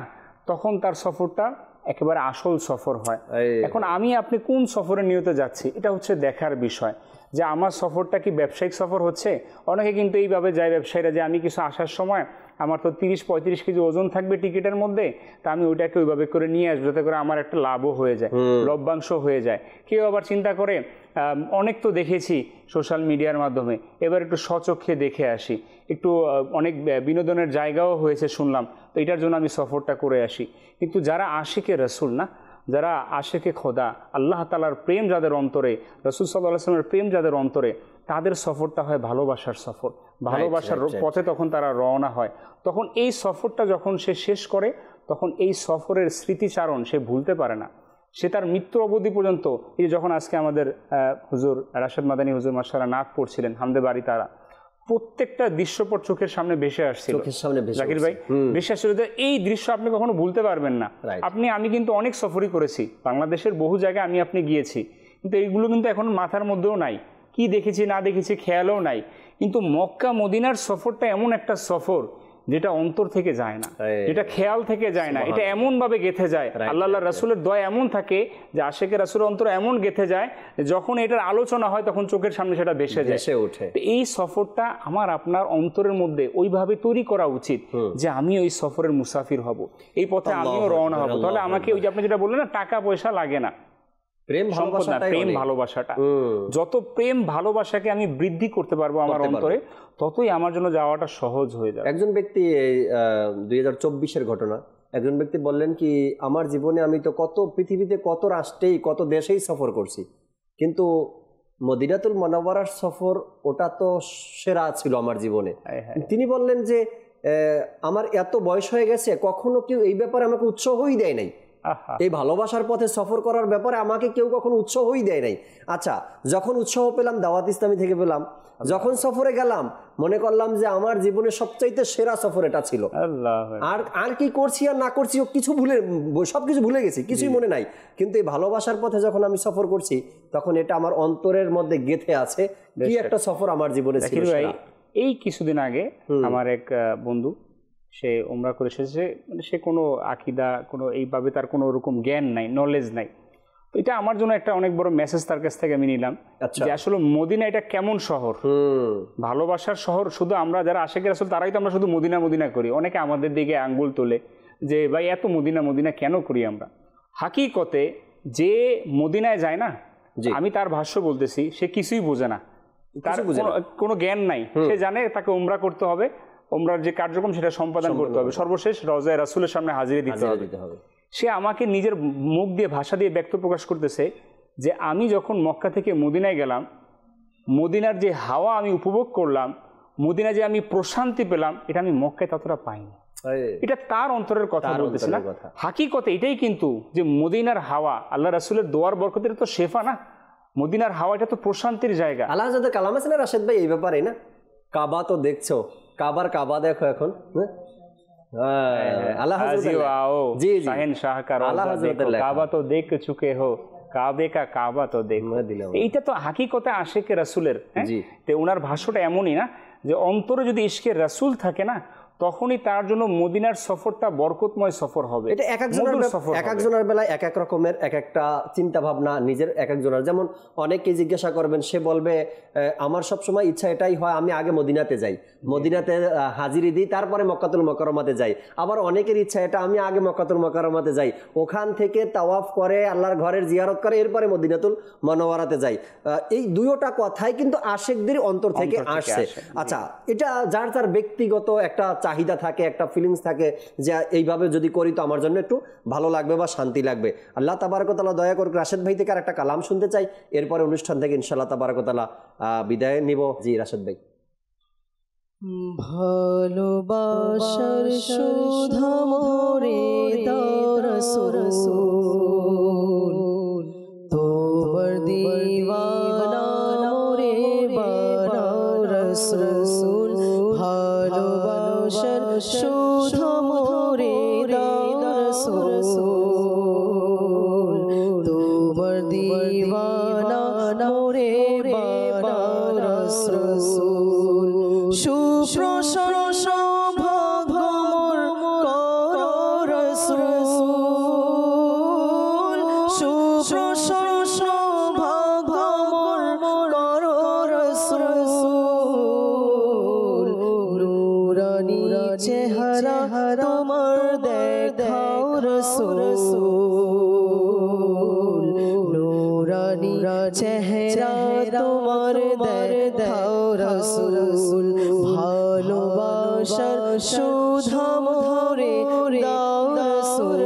তখন তার সফরটা একেবারে আসল সফর হয়। এখন আমি আপনি কোন সফরের নিয়তে যাচ্ছি, এটা হচ্ছে দেখার বিষয়, যে আমার সফরটা কি ব্যবসায়িক সফর হচ্ছে। অনেকে কিন্তু এইভাবে যায় ব্যবসায়ীরা, যে আমি কিছু আসার সময় আমার তো 30-35 কেজি ওজন থাকবে টিকিটের মধ্যে, তা আমি ওইটাকে ওইভাবে করে নিয়ে আসবো, যাতে করে আমার একটা লাভও হয়ে যায়, লভ্যাংশ হয়ে যায়। কেউ আবার চিন্তা করে, অনেক তো দেখেছি সোশ্যাল মিডিয়ার মাধ্যমে, এবার একটু স্বচক্ষে দেখে আসি, একটু অনেক বিনোদনের জায়গাও হয়েছে শুনলাম, তো এটার জন্য আমি সফরটা করে আসি। কিন্তু যারা আশিকে রাসূল না, যারা আশেকে খোদা, আল্লাহ তাআলার প্রেম যাদের অন্তরে, রাসূল সাল্লাল্লাহু আলাইহি ওয়াসাল্লামের প্রেম যাদের অন্তরে, তাদের সফরটা হয় ভালোবাসার সফর। ভালোবাসার পথে তখন তারা রওনা হয়। তখন এই সফরটা যখন সে শেষ করে, তখন এই সফরের স্মৃতিচারণ সে ভুলতে পারে না। সে তার মৃত্যু অবধি পর্যন্ত, এই যখন আজকে আমাদের হুজুর রাশেদ মাদানী হুজুর মাশাআল্লাহ নাত পড়ছিলেন হামদে বাড়ি, তারা প্রত্যেকটা দৃশ্যপট চোখের সামনে ভেসে আসছিল, জাকির ভাই ভেসে আসছিল। এই দৃশ্য আপনি কখনো ভুলতে পারবেন না। আমি কিন্তু অনেক সফরই করেছি, বাংলাদেশের বহু জায়গায় আমি গিয়েছি, কিন্তু এইগুলো কিন্তু এখন মাথার মধ্যেও নাই, কি দেখেছি না দেখেছি খেয়ালও নাই। কিন্তু মক্কা মদিনার সফরটা এমন একটা সফর যেটা অন্তর থেকে যায় না, যেটা খেয়াল থেকে যায় না, এটা এমন ভাবে গেঁথে যায়। আল্লাহ রাসূলের দয়া এমন থাকে যে আশেকে রাসূলের অন্তর এমন গেঁথে যায়, যখন এটার আলোচনা হয় তখন চোখের সামনে সেটা ভেসে ওঠে। এই সফরটা আমার আপনার অন্তরের মধ্যে ওইভাবে তৈরি করা উচিত যে আমি ওই সফরের মুসাফির হব, এই পথে আমিও রওনা হব। তাহলে আমাকে ওই যে আপনি যেটা বললেন না, টাকা পয়সা লাগে না, প্রেম ভালোবাসাটা, যত প্রেম ভালোবাসাকে আমি বৃদ্ধি করতে পারবো আমার অন্তরে, ততই আমার জন্য যাওয়াটা সহজ হয়ে যাবে। একজন ব্যক্তি 2024-এর ঘটনা, একজন ব্যক্তি বললেন কি, আমার জীবনে আমি তো কত পৃথিবীতে কত রাষ্ট্রেই কত দেশেই সফর করছি, কিন্তু মদিনাতুল মুনাওয়ারার সফর ওটা তো সেরা ছিল আমার জীবনে। তিনি বললেন যে আমার এত বয়স হয়ে গেছে, কখনো কেউ এই ব্যাপারে আমাকে উৎসাহই দেয় নাই, এই ভালোবাসার পথে সফর করার ব্যাপারে আমাকে কেউ কখনো উৎসাহই দেয় নাই। আচ্ছা, যখন উৎসাহ পেলাম দাওয়াত ইসলামী থেকে পেলাম, যখন সফরে গেলাম মনে করলাম যে আমার জীবনের সবচাইতে সেরা সফর এটা ছিল। আর কি করছি আর না করছি সবকিছু ভুলে গেছি, কিছুই মনে নাই। কিন্তু এই ভালোবাসার পথে যখন আমি সফর করছি, তখন এটা আমার অন্তরের মধ্যে গেঁথে আছে, কি একটা সফর আমার জীবনে ছিল। এই কিছুদিন আগে আমার এক বন্ধু, সে উমরা করে এসেছে, সে কোনো আকিদা কোনো এইভাবে তার কোনো ওরকম জ্ঞান নাই, নলেজ নাই। তো এটা আমার জন্য একটা অনেক বড় মেসেজ তার কাছ থেকে আমি নিলাম যে আসলে মদিনা এটা কেমন শহর, ভালোবাসার শহর। শুধু আমরা যারা আশেকের রাসূল তারাই তো আমরা শুধু মদিনা মদিনা করি, অনেকে আমাদের দিকে আঙ্গুল তোলে যে ভাই এত মদিনা মদিনা কেন করি আমরা। হাকিকতে যে মদিনায় যায় না, আমি তার ভাষ্য বলতেছি, সে কিছুই বোঝে না, তার কোনো জ্ঞান নাই। সে জানে তাকে উমরা করতে হবে, উমরার যে কার্যক্রম সেটা সম্পাদন করতে হবে, সর্বশেষ রওজায়ে রাসূলের সামনে হাজিরা দিতে হবে। সে আমাকে নিজের মুখ দিয়ে ভাষা দিয়ে ব্যক্ত প্রকাশ করতেছে যে আমি যখন মক্কা থেকে মদিনায় গেলাম, মদিনার যে হাওয়া আমি উপভোগ করলাম, মদিনায় যে আমি প্রশান্তি পেলাম, এটা আমি মক্কায় ততটা পাইনি। এটা তার অন্তরের কথা বলতেছে না, হাকিকতে এটাই কিন্তু যে মদিনার হাওয়া, আল্লাহ রাসূলের দোয়ার বরকতের তো শেফা না, মদিনার হাওয়া এটা তো প্রশান্তির জায়গা। আল্লাহ হাজরতের কালাম আছে না রাশেদ ভাই এই ব্যাপারে, না কাবা তো দেখছো, কাবা দেখো এখন, আল্লাহ কাবা তো দেখ চুকে হো, কাবে কা কাবা তো দেখ। এইটা তো হাকিকতে আশেকে রাসূলের। ওনার ভাষ্যটা এমনই না যে অন্তরে যদি ইশকে রাসূল থাকে না, তখনই তার জন্য মদিনার সফরটা বরকতময় সফর হবে। এটা এক একজনের বেলায় এক এক রকমের এক একটা চিন্তা ভাবনা নিজের এক একজনের। যেমন অনেকে জিজ্ঞাসা করবেন, সে বলবে আমার সবসময় ইচ্ছা এটাই হয় আমি আগে মদিনাতে যাই, মদিনাতে হাজিরি দিই, তারপরে মক্কাতুল মুকাররমাতে যাই। আবার অনেকের ইচ্ছা এটা আমি আগে মক্কাতুল মুকাররমাতে যাই, ওখান থেকে তাওয়াফ করে আল্লাহর ঘরের জিয়ারত করে এরপরে মদিনাতুল মুনাওয়ারাতে যাই। এই দুইটা কথাই কিন্তু আশেকদের অন্তর থেকে আসছে। আচ্ছা, এটা যার যার ব্যক্তিগত একটা চাহিদা থাকে, একটা ফিলিংস থাকে যে এইভাবে যদি করি তো আমার জন্য একটু ভালো লাগবে বা শান্তি লাগবে। আল্লাহ তাবারক ওয়া তাআলা দয়া করে রাশেদ ভাই থেকে আর একটা কালাম শুনতে চাই, এরপরে অনুষ্ঠান থেকে ইনশাআল্লাহ তাবারক ওয়া তাআলা বিদায় নিব। জি রাশেদ ভাই। ভালোবাসার সুধা মোরে দাও রাসূল, তোমার দিওয়ানা মোরে বানাও রাসূল। ভালোবাসার সুধা মোরে দাও রাসূল, তোমার দিওয়ানা মোরে বানাও রাসূল। সুপ্রশংসা ভাগ্য মোর করো রাসূল, সুপ্রশংসা ভাগ্য মোর করো রাসূল। নূরানী চেহারা তোমার দেখাও রাসূল, নূরানী চেহারা তোমার দেখাও রাসূল। ভালোবাসার সুধা মোরে দাও রাসূল।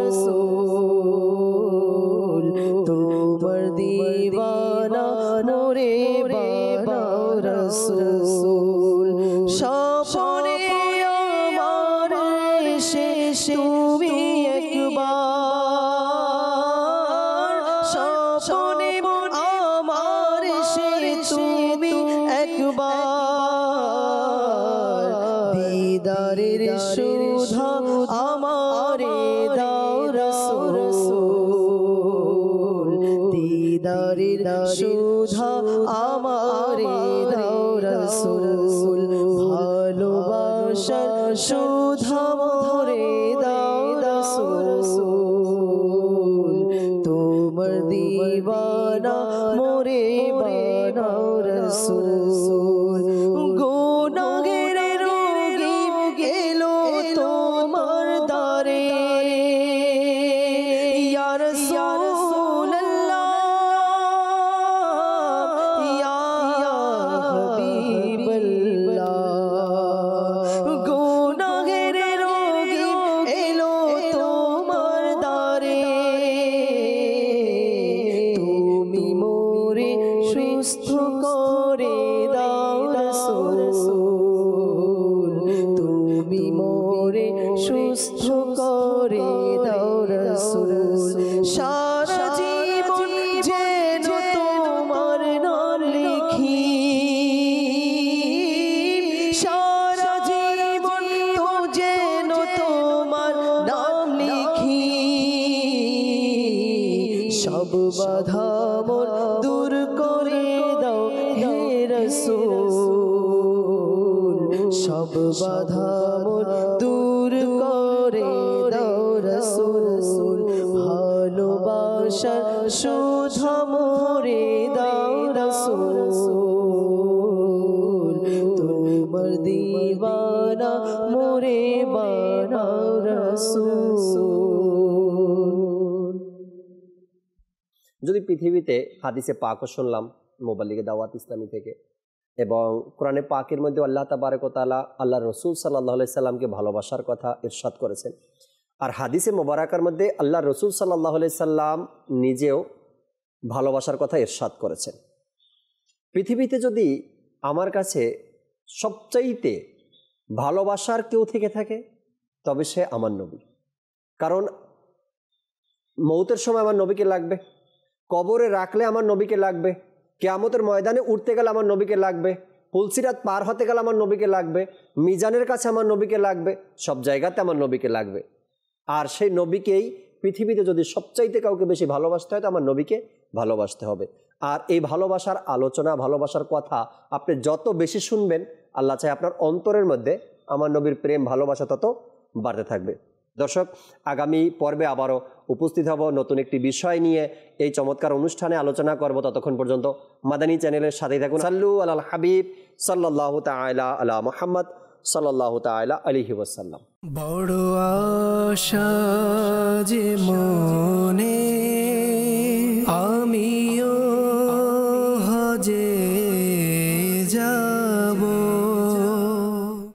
দিদারের সুধা আমারে দাও রাসূল দিদারের সুধা আমারে দাও রাসূল ভালোবাসার সুধা মোরে দাও রাসূল তোমার দিওয়ানা মোরে বানাও রাসূল গুনাহের রোগী এলো তোমার দ্বারে ইয়া রাসূলুল্লাহ ইয়া হাবিবাল্লাহ গুনাহের রোগী এলো তোমার দ্বারে তুমি মোরে সুস্থ করে দাও রাসূল তুমি মোরে সুস্থ করে দাও রাসূল সারা জীবন যেন তোমার নাম লিখি সারা জীবন তো যেন তোমার নাম লিখি সব বাধা মোর দূর করে দাও হে রাসূল সব বাধা মোর দূর করে দাও রাসূল ভালোবাসার সুধা মোরে দাও রাসূল তোমার দিওয়ানা মোরে বানাও রাসূল। যদি পৃথিবীতে হাদিসে পাকও শুনলাম মোবাল্লিগে দাওয়াত ইসলামী থেকে, এবং কোরআনে পাকের মধ্যে আল্লাহ তাবারক ওয়া তাআলা আল্লাহ রসুল সাল্লাল্লাহু আলাইহি সাল্লামকে ভালোবাসার কথা ইরশাদ করেছেন, আর হাদিসে মোবারকার মধ্যে আল্লাহ রসুল সাল্লাল্লাহু আলাইহি সাল্লাম নিজেও ভালোবাসার কথা ইরশাদ করেছেন। পৃথিবীতে যদি আমার কাছে সবচাইতে ভালোবাসার কেউ থেকে থাকে তবে সে আমার নবী। কারণ মৌতের সময় আমার নবীকে লাগবে, কবরে রাখলে আমার নবীকে লাগবে, কিয়ামতের ময়দানে উঠতে গেলে আমার নবীকে লাগবে, পুলসিরাত পার হতে গেলে আমার নবীকে লাগবে, মিজানের কাছে আমার নবীকে লাগবে, সব জায়গাতে আমার নবীকে লাগবে। আর সেই নবীকেই পৃথিবীতে যদি সবচাইতে কাউকে বেশি ভালোবাসতে হয় তো আমার নবীকে ভালোবাসতে হবে। আর এই ভালোবাসার আলোচনা, ভালোবাসার কথা আপনি যত বেশি শুনবেন, আল্লাহ চায় আপনার অন্তরের মধ্যে আমার নবীর প্রেম ভালোবাসা তত বাড়তে থাকবে। দর্শক, আগামী পর্বে আবারও উপস্থিত হব নতুন একটি বিষয় নিয়ে, এই চমৎকার অনুষ্ঠানে আলোচনা করব। ততক্ষণ পর্যন্ত মাদানী চ্যানেলের সাথেই থাকুন। সাল্লু আলাল হাবিব সাল্লাল্লাহু তাআলা আলা মুহাম্মদ সাল্লাল্লাহু তাআলা আলাইহি ওয়াসাল্লাম। বড় আশা যে মনে